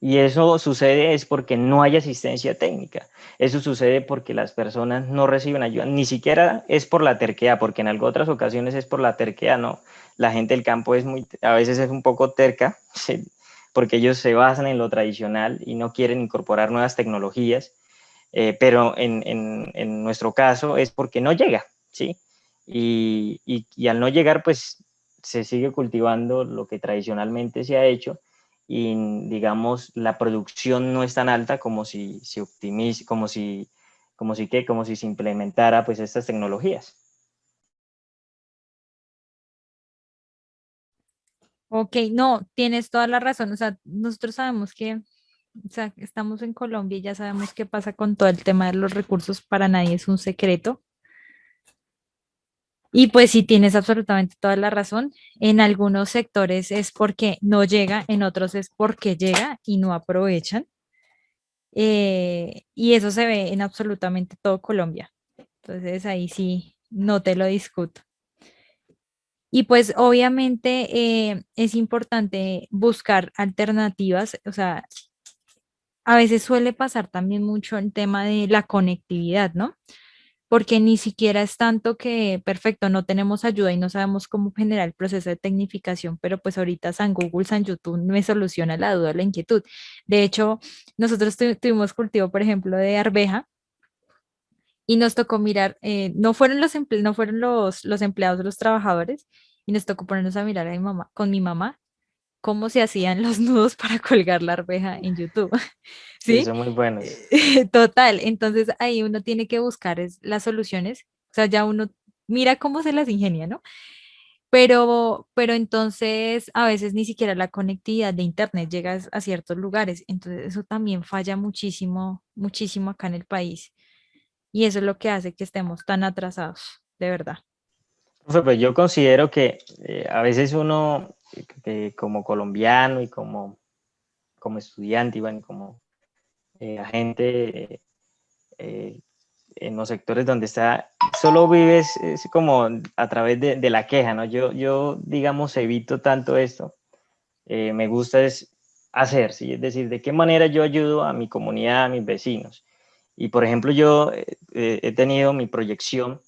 Y eso sucede es porque no hay asistencia técnica. Eso sucede porque las personas no reciben ayuda. Ni siquiera es por la terquedad, porque en algunas otras ocasiones es por la terquedad, ¿no? La gente del campo a veces es un poco terca, ¿sí? Porque ellos se basan en lo tradicional y no quieren incorporar nuevas tecnologías. Pero en nuestro caso es porque no llega, ¿sí? Y al no llegar, pues se sigue cultivando lo que tradicionalmente se ha hecho y, digamos, la producción no es tan alta como si se optimice, como si se implementara pues estas tecnologías. Ok, no, tienes toda la razón. O sea, nosotros sabemos que, o sea, estamos en Colombia y ya sabemos qué pasa con todo el tema de los recursos. Para nadie es un secreto. Y pues sí, tienes absolutamente toda la razón. En algunos sectores es porque no llega, en otros es porque llega y no aprovechan. Y eso se ve en absolutamente todo Colombia. Entonces ahí sí, no te lo discuto. Y pues obviamente es importante buscar alternativas, o sea, a veces suele pasar también mucho el tema de la conectividad, ¿no? Porque ni siquiera es tanto que, perfecto, no tenemos ayuda y no sabemos cómo generar el proceso de tecnificación, pero pues ahorita San Google, San YouTube me soluciona la duda, la inquietud. De hecho, nosotros tuvimos cultivo, por ejemplo, de arveja y nos tocó mirar, no fueron no fueron los empleados, los trabajadores, y nos tocó ponernos a mirar a mi mamá, con mi mamá, cómo se hacían los nudos para colgar la arveja en YouTube, Sí, ¿sí? son muy buenos. Total, entonces ahí uno tiene que buscar las soluciones, o sea, ya uno mira cómo se las ingenia, ¿no? Pero entonces a veces ni siquiera la conectividad de internet llega a ciertos lugares, entonces eso también falla muchísimo, muchísimo acá en el país. Y eso es lo que hace que estemos tan atrasados, de verdad. Profe, pues yo considero que a veces uno, como colombiano y como estudiante, y bueno, como agente, eh, en los sectores donde está, solo vives es como a través de la queja, ¿no? Yo, digamos, evito tanto esto. Me gusta es hacer, ¿sí? Es decir, de qué manera yo ayudo a mi comunidad, a mis vecinos. Y, por ejemplo, yo he tenido mi proyección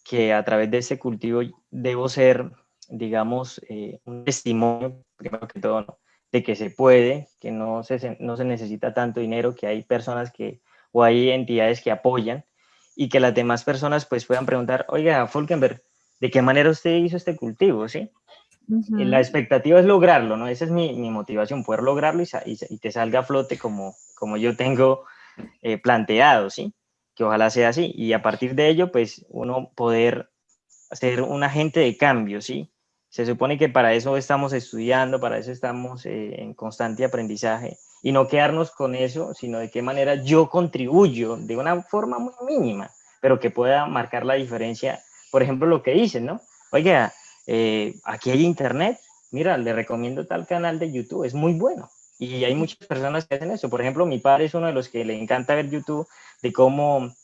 que a través de este cultivo debo ser, digamos, un testimonio, primero que todo, ¿no? De que se puede, que no se necesita tanto dinero, que hay personas o hay entidades que apoyan y que las demás personas pues puedan preguntar, oiga, Folkenberg, ¿de qué manera usted hizo este cultivo? ¿Sí? La Ujú. expectativa es lograrlo, ¿no? Esa es mi motivación, poder lograrlo y te salga a flote como yo tengo planteado, ¿sí? Que ojalá sea así. Y a partir de ello, pues uno poder ser un agente de cambio, ¿sí? Se supone que para eso estamos estudiando, para eso estamos en constante aprendizaje y no quedarnos con eso, sino de qué manera yo contribuyo de una forma muy mínima, pero que pueda marcar la diferencia. Por ejemplo, lo que dicen, ¿no? Oiga, aquí hay internet, mira, le recomiendo tal canal de YouTube, es muy bueno. Y hay muchas personas que hacen eso. Por ejemplo, mi padre es uno de los que le encanta ver YouTube de cómo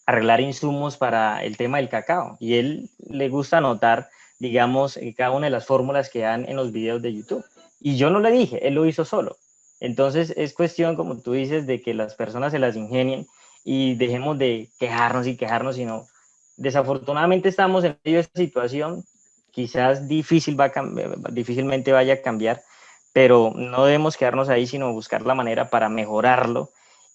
arreglar insumos para el tema del cacao. Y él le gusta anotar, digamos, cada una de las fórmulas que dan en los videos de YouTube. Y yo no le dije, él lo hizo solo. Entonces es cuestión, como tú dices, de que las personas se las ingenien y dejemos de quejarnos y quejarnos, sino desafortunadamente estamos en medio de esta situación, quizás difícilmente vaya a cambiar, pero no debemos quedarnos ahí, sino buscar la manera para mejorarlo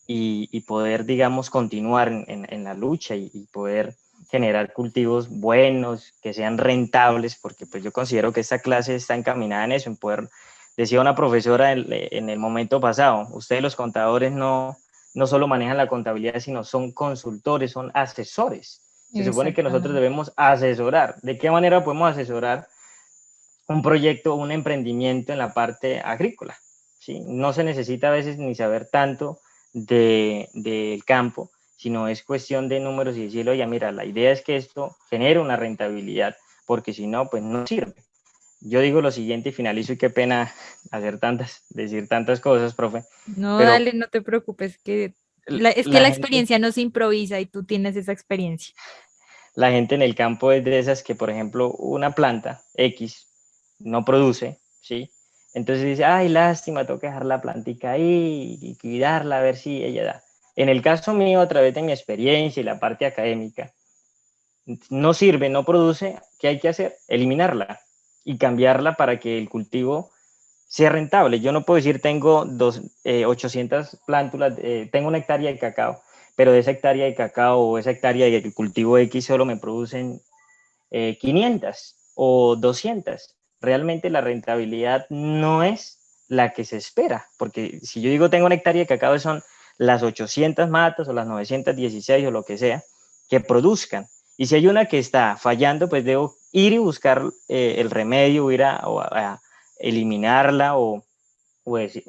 y poder, digamos, continuar en la lucha y poder generar cultivos buenos, que sean rentables, porque pues yo considero que esta clase está encaminada en eso, en poder, decía una profesora en el momento pasado, ustedes los contadores no solo manejan la contabilidad, sino son consultores, son asesores. Se supone que nosotros Exactamente. debemos asesorar. ¿De qué manera podemos asesorar un proyecto, un emprendimiento en la parte agrícola? ¿Sí? No se necesita a veces ni saber tanto del campo, sino es cuestión de números y decirlo, oye, mira, la idea es que esto genere una rentabilidad, porque si no, pues no sirve. Yo digo lo siguiente y finalizo, y qué pena decir tantas cosas, profe, No, pero dale, no te preocupes, es que la la gente, experiencia no se improvisa y tú tienes esa experiencia. la gente en el campo es de esas que, por ejemplo, una planta X no produce, ¿sí? Entonces dice, ay, lástima, tengo que dejar la plantica ahí y cuidarla a ver si ella da. En el caso mío, a través de mi experiencia y la parte académica, no sirve, no produce, ¿qué hay que hacer? Eliminarla y cambiarla para que el cultivo sea rentable. Yo no puedo decir tengo 800 plántulas, tengo una hectárea de cacao, pero de esa hectárea de cacao o esa hectárea de cultivo X solo me producen 500 o 200. Realmente la rentabilidad no es la que se espera, porque si yo digo tengo una hectárea de cacao, son las 800 matas o las 916 o lo que sea que produzcan. Y si hay una que está fallando, pues debo ir y buscar el remedio, ir a eliminarla o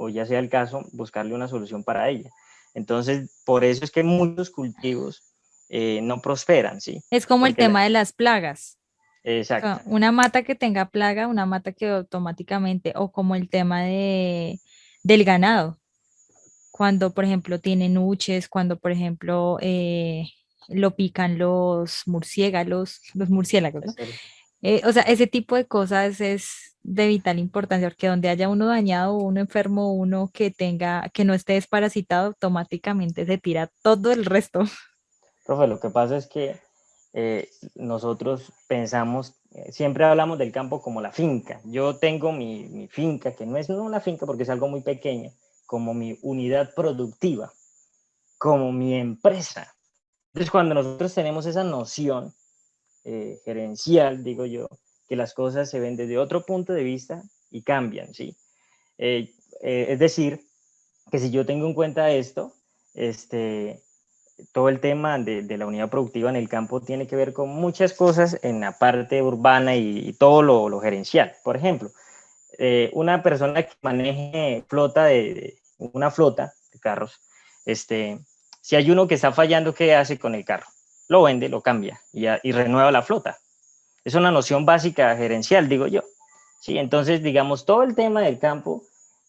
ya sea el caso, buscarle una solución para ella. Entonces, por eso es que muchos cultivos no prosperan, ¿sí? Es como el Porque tema de las plagas. O sea, exacto. una mata que tenga plaga, una mata que automáticamente, o como el tema del ganado, cuando por ejemplo tienen uches, cuando por ejemplo lo pican los murciélagos, ¿no? O sea, ese tipo de cosas es de vital importancia, porque donde haya uno dañado, uno enfermo, uno que no esté desparasitado, automáticamente se tira todo el resto. Profe, lo que pasa es que nosotros pensamos, siempre hablamos del campo como la finca. Yo tengo mi finca, que no es una finca porque es algo muy pequeño, como mi unidad productiva, como mi empresa. Entonces, cuando nosotros tenemos esa noción gerencial, digo yo, que las cosas se ven desde otro punto de vista y cambian, ¿sí? Es decir, que si yo tengo en cuenta esto, este, todo el tema de la unidad productiva en el campo tiene que ver con muchas cosas en la parte urbana y todo lo gerencial. Por ejemplo, una persona que maneje una flota de carros, si hay uno que está fallando, ¿qué hace con el carro? Lo vende, lo cambia y renueva la flota. Es una noción básica gerencial, digo yo. ¿Sí? Entonces, digamos, todo el tema del campo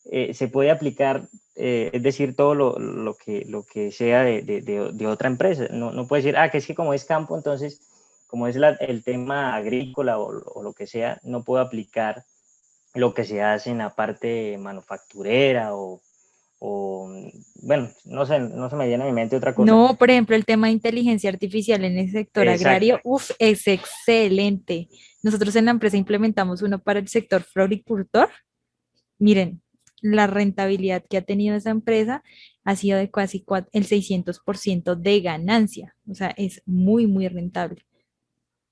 se puede aplicar, es decir, todo lo que sea de otra empresa. No puede decir, que es que como es campo, entonces, como es el tema agrícola o lo que sea, no puedo aplicar lo que se hace en la parte manufacturera bueno, no se me viene a mi mente otra cosa. No, por ejemplo, el tema de inteligencia artificial en el sector Exacto. agrario, es excelente. Nosotros en la empresa implementamos uno para el sector floricultor. Miren, la rentabilidad que ha tenido esa empresa ha sido de casi el 600% de ganancia. O sea, es muy, muy rentable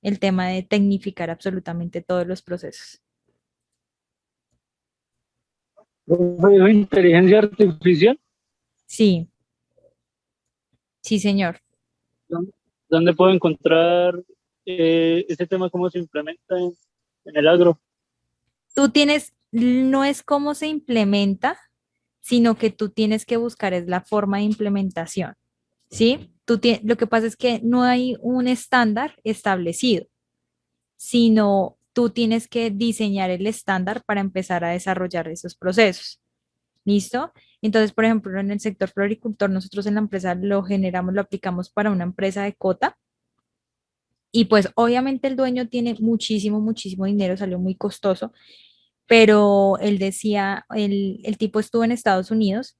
el tema de tecnificar absolutamente todos los procesos. Profe, inteligencia artificial, Sí, sí, señor. ¿dónde dónde puedo encontrar ese tema, cómo se implementa en el agro? No es cómo se implementa, sino que tú tienes que buscar es la forma de implementación, ¿sí? Lo que pasa es que no hay un estándar establecido, sino tú tienes que diseñar el estándar para empezar a desarrollar esos procesos. ¿Listo? Entonces, por ejemplo, en el sector floricultor, nosotros en la empresa lo generamos, lo aplicamos para una empresa de cota. Y pues obviamente el dueño tiene muchísimo, muchísimo dinero, salió muy costoso, pero él decía, el tipo estuvo en Estados Unidos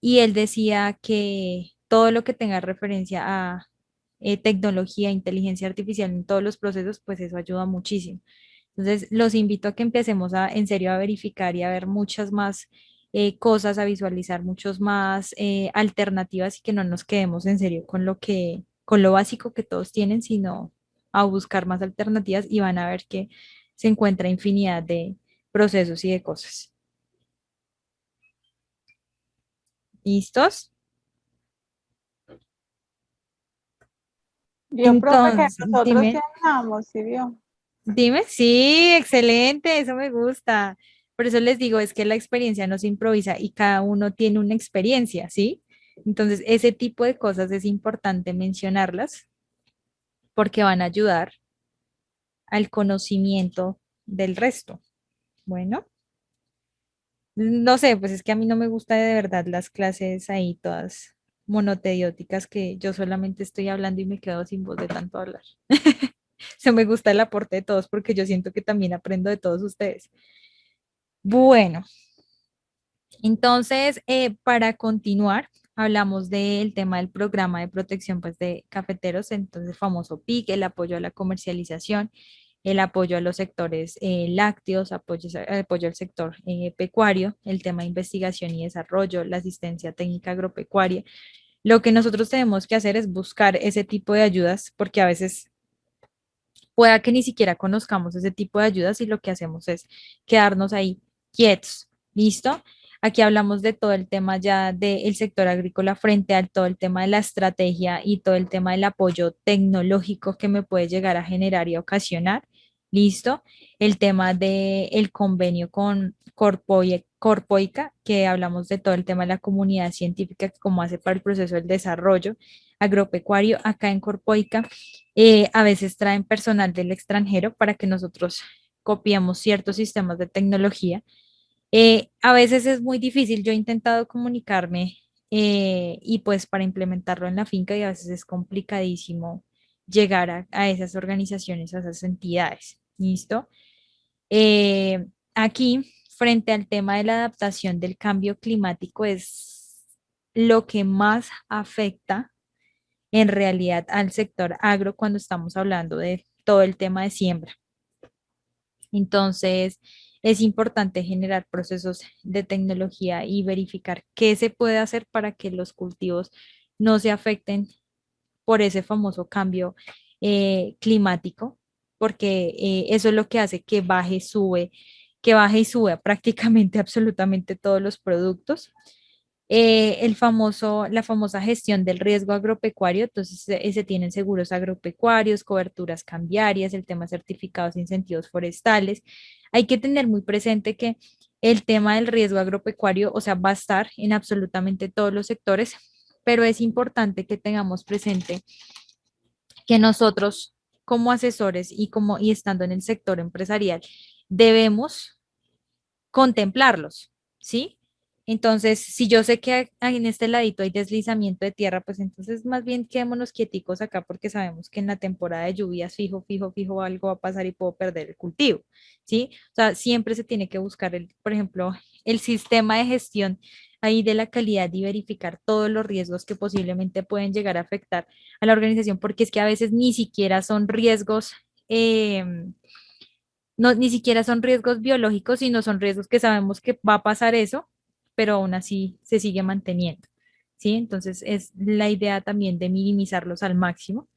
y él decía que todo lo que tenga referencia a tecnología, inteligencia artificial en todos los procesos, pues eso ayuda muchísimo. Entonces, los invito a que empecemos en serio a verificar y a ver muchas más cosas, a visualizar muchas más alternativas y que no nos quedemos en serio con lo básico que todos tienen, sino a buscar más alternativas y van a ver que se encuentra infinidad de procesos y de cosas. ¿Listos? Vio, profe, que Entonces, nosotros sí dime, hablamos, ¿sí vio? dime, sí, excelente, eso me gusta. Por eso les digo, es que la experiencia no se improvisa y cada uno tiene una experiencia, ¿sí? Entonces, ese tipo de cosas es importante mencionarlas porque van a ayudar al conocimiento del resto. Bueno, no sé, pues es que a mí no me gusta de verdad las clases ahí todas monotedióticas que yo solamente estoy hablando y me quedo sin voz de tanto hablar. Se me gusta el aporte de todos porque yo siento que también aprendo de todos ustedes. Bueno, entonces, para continuar, hablamos del tema del programa de protección pues, de cafeteros, entonces famoso PIC, el apoyo a la comercialización, el apoyo a los sectores lácteos, apoyo al sector pecuario, el tema de investigación y desarrollo, la asistencia técnica agropecuaria. Lo que nosotros tenemos que hacer es buscar ese tipo de ayudas porque a veces pueda que ni siquiera conozcamos ese tipo de ayudas y lo que hacemos es quedarnos ahí quietos. ¿Listo? Aquí hablamos de todo el tema ya del sector agrícola frente a todo el tema de la estrategia y todo el tema del apoyo tecnológico que me puede llegar a generar y a ocasionar. ¿Listo? El tema del convenio con Corpoica, que hablamos de todo el tema de la comunidad científica, cómo hace para el proceso del desarrollo agropecuario acá en Corpoica. A veces traen personal del extranjero para que nosotros copiemos ciertos sistemas de tecnología. A veces es muy difícil, yo he intentado comunicarme y pues para implementarlo en la finca y a veces es complicadísimo llegar a esas organizaciones, a esas entidades. ¿Listo? Aquí, frente al tema de la adaptación del cambio climático, es lo que más afecta en realidad al sector agro cuando estamos hablando de todo el tema de siembra. Entonces, es importante generar procesos de tecnología y verificar qué se puede hacer para que los cultivos no se afecten por ese famoso cambio climático, porque eso es lo que hace que baje y sube prácticamente absolutamente todos los productos. La famosa gestión del riesgo agropecuario, entonces se tienen seguros agropecuarios, coberturas cambiarias, el tema de certificados e incentivos forestales. Hay que tener muy presente que el tema del riesgo agropecuario, o sea, va a estar en absolutamente todos los sectores, pero es importante que tengamos presente que nosotros como asesores y estando en el sector empresarial debemos contemplarlos, ¿sí? Entonces, si yo sé que en este ladito hay deslizamiento de tierra, pues entonces más bien quedémonos quieticos acá porque sabemos que en la temporada de lluvias fijo algo va a pasar y puedo perder el cultivo, ¿sí? O sea, siempre se tiene que buscar, por ejemplo, el sistema de gestión ahí de la calidad y verificar todos los riesgos que posiblemente pueden llegar a afectar a la organización, porque es que a veces ni siquiera son riesgos. No, ni siquiera son riesgos biológicos, sino son riesgos que sabemos que va a pasar eso, pero aún así se sigue manteniendo, ¿sí? Entonces es la idea también de minimizarlos al máximo.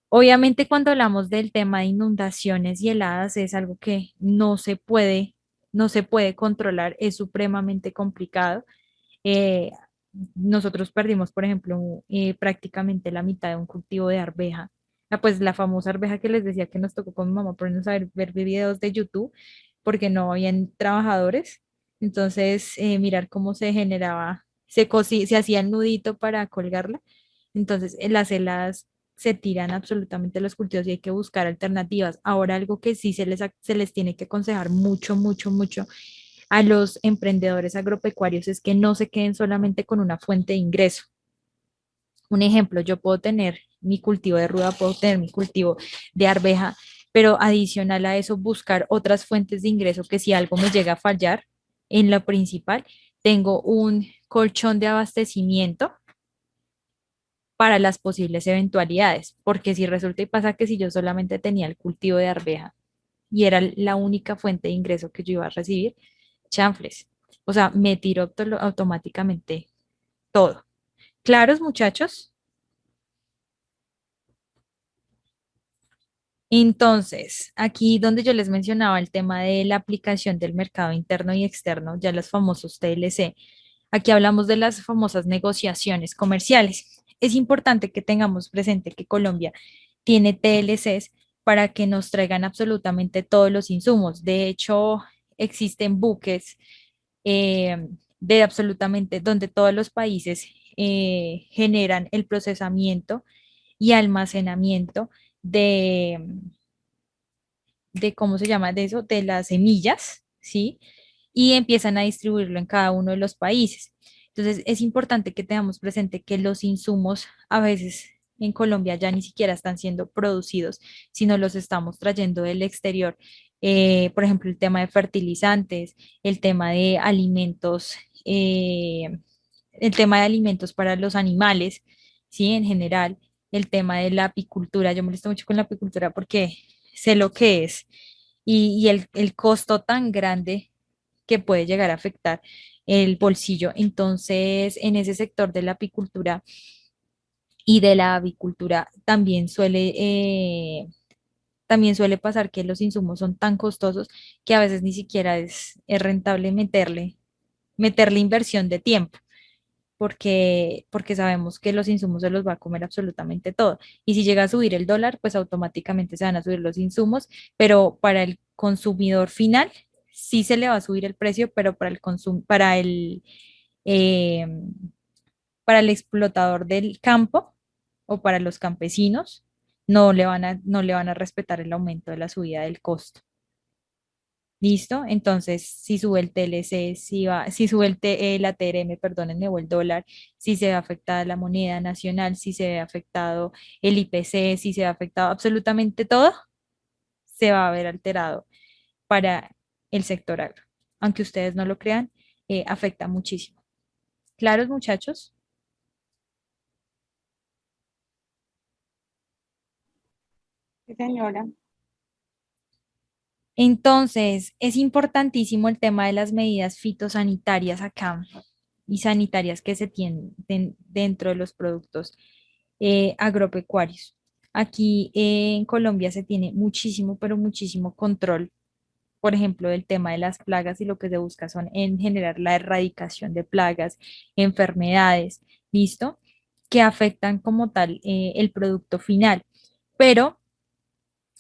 Obviamente cuando hablamos del tema de inundaciones y heladas es algo que no se puede controlar, es supremamente complicado. Eh, Nosotros perdimos, por ejemplo, prácticamente la mitad de un cultivo de arveja. Pues la famosa arveja que les decía que nos tocó con mi mamá ponernos a ver videos de YouTube porque no habían trabajadores. Entonces, mirar cómo se generaba, se hacía el nudito para colgarla. Entonces, las heladas se tiran absolutamente los cultivos y hay que buscar alternativas. Ahora, algo que sí se les tiene que aconsejar mucho a los emprendedores agropecuarios es que no se queden solamente con una fuente de ingreso. Un ejemplo, yo puedo tener mi cultivo de ruda, puedo tener mi cultivo de arveja, pero adicional a eso, buscar otras fuentes de ingreso que si algo me llega a fallar en lo principal, tengo un colchón de abastecimiento para las posibles eventualidades, porque si resulta y pasa que si yo solamente tenía el cultivo de arveja y era la única fuente de ingreso que yo iba a recibir, chanfles. O sea, me tiró automáticamente todo. ¿Claros, muchachos? Entonces, aquí donde yo les mencionaba el tema de la aplicación del mercado interno y externo, ya los famosos TLC, aquí hablamos de las famosas negociaciones comerciales. Es importante que tengamos presente que Colombia tiene TLCs para que nos traigan absolutamente todos los insumos. De hecho, existen buques eh, de absolutamente donde todos los países generan el procesamiento y almacenamiento de, ¿cómo se llama? De eso, de las semillas, ¿sí? Y empiezan a distribuirlo en cada uno de los países. Entonces, es importante que tengamos presente que los insumos a veces en Colombia ya ni siquiera están siendo producidos, sino los estamos trayendo del exterior. Por ejemplo, el tema de fertilizantes, el tema de alimentos, el tema de alimentos para los animales, ¿sí? En general, el tema de la apicultura. Yo me molesto mucho con la apicultura porque sé lo que es y el costo tan grande que puede llegar a afectar el bolsillo. Entonces, en ese sector de la apicultura y de la avicultura también suele pasar que los insumos son tan costosos que a veces ni siquiera es rentable meterle inversión de tiempo. Porque sabemos que los insumos se los va a comer absolutamente todo. Y si llega a subir el dólar, pues automáticamente se van a subir los insumos, pero para el consumidor final sí se le va a subir el precio, pero eh, para el explotador del campo o para los campesinos no le van a respetar el aumento de la subida del costo. ¿Listo? Entonces, si sube el TLC, si sube la TRM, perdónenme, o el dólar, si se ve afectada la moneda nacional, si se ve afectado el IPC, si se ve afectado absolutamente todo, se va a ver alterado para el sector agro. Aunque ustedes no lo crean, afecta muchísimo. ¿Claros, muchachos? Sí, señora. Entonces, es importantísimo el tema de las medidas fitosanitarias acá y sanitarias que se tienen dentro de los productos agropecuarios. Aquí en Colombia se tiene muchísimo, pero muchísimo control, por ejemplo, del tema de las plagas y lo que se busca son en generar la erradicación de plagas, enfermedades, ¿listo? Que afectan como tal el producto final. Pero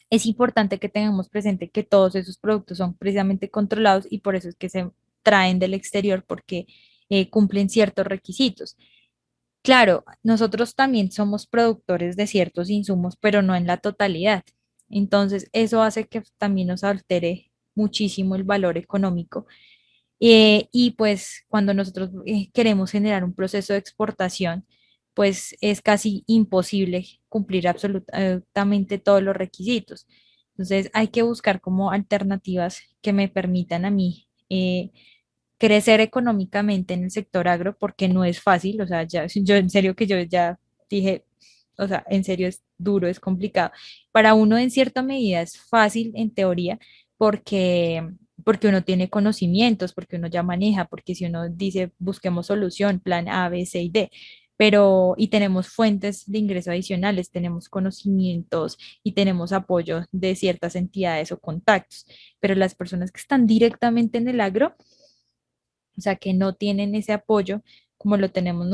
es importante que tengamos presente que todos esos productos son precisamente controlados y por eso es que se traen del exterior porque cumplen ciertos requisitos. Claro, nosotros también somos productores de ciertos insumos, pero no en la totalidad. Entonces, eso hace que también nos altere muchísimo el valor económico. Y pues cuando nosotros queremos generar un proceso de exportación, pues es casi imposible cumplir absolutamente todos los requisitos. Entonces, hay que buscar como alternativas que me permitan a mí crecer económicamente en el sector agro porque no es fácil, o sea, ya, yo en serio que yo ya dije, o sea, en serio es duro, es complicado. Para uno en cierta medida es fácil en teoría porque uno tiene conocimientos, porque uno ya maneja, porque si uno dice busquemos solución, plan A, B, C y D, pero y tenemos fuentes de ingreso adicionales, tenemos conocimientos y tenemos apoyo de ciertas entidades o contactos, pero las personas que están directamente en el agro, o sea, que no tienen ese apoyo como lo tenemos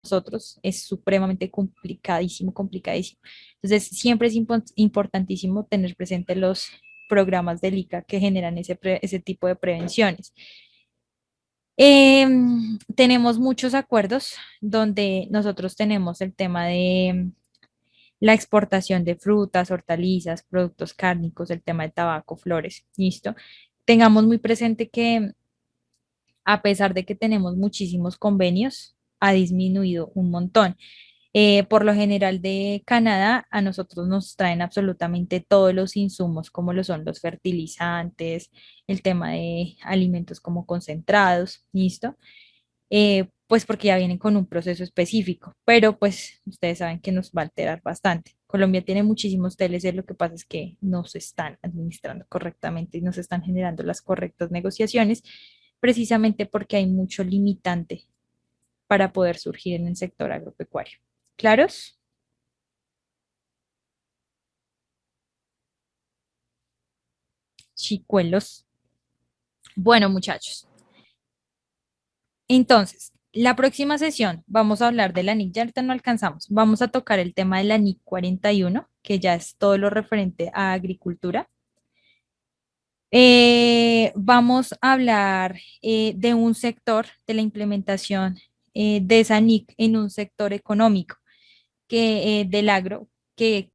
nosotros, es supremamente complicadísimo, complicadísimo. Entonces, siempre es importantísimo tener presente los programas del ICA que generan ese tipo de prevenciones. Tenemos muchos acuerdos donde nosotros tenemos el tema de la exportación de frutas, hortalizas, productos cárnicos, el tema de tabaco, flores, ¿listo? Tengamos muy presente que a pesar de que tenemos muchísimos convenios, ha disminuido un montón. Por lo general de Canadá, a nosotros nos traen absolutamente todos los insumos, como lo son los fertilizantes, el tema de alimentos como concentrados, ¿listo? Pues porque ya vienen con un proceso específico, pero pues ustedes saben que nos va a alterar bastante. Colombia tiene muchísimos TLC, lo que pasa es que no se están administrando correctamente y no se están generando las correctas negociaciones, precisamente porque hay mucho limitante para poder surgir en el sector agropecuario. ¿Claros? Chicuelos. Bueno, muchachos. Entonces, La próxima sesión vamos a hablar de la NIC, ya ahorita no alcanzamos, vamos a tocar el tema de la NIC 41, que ya es todo lo referente a agricultura. Vamos a hablar de un sector, de la implementación de esa NIC en un sector económico del agro, que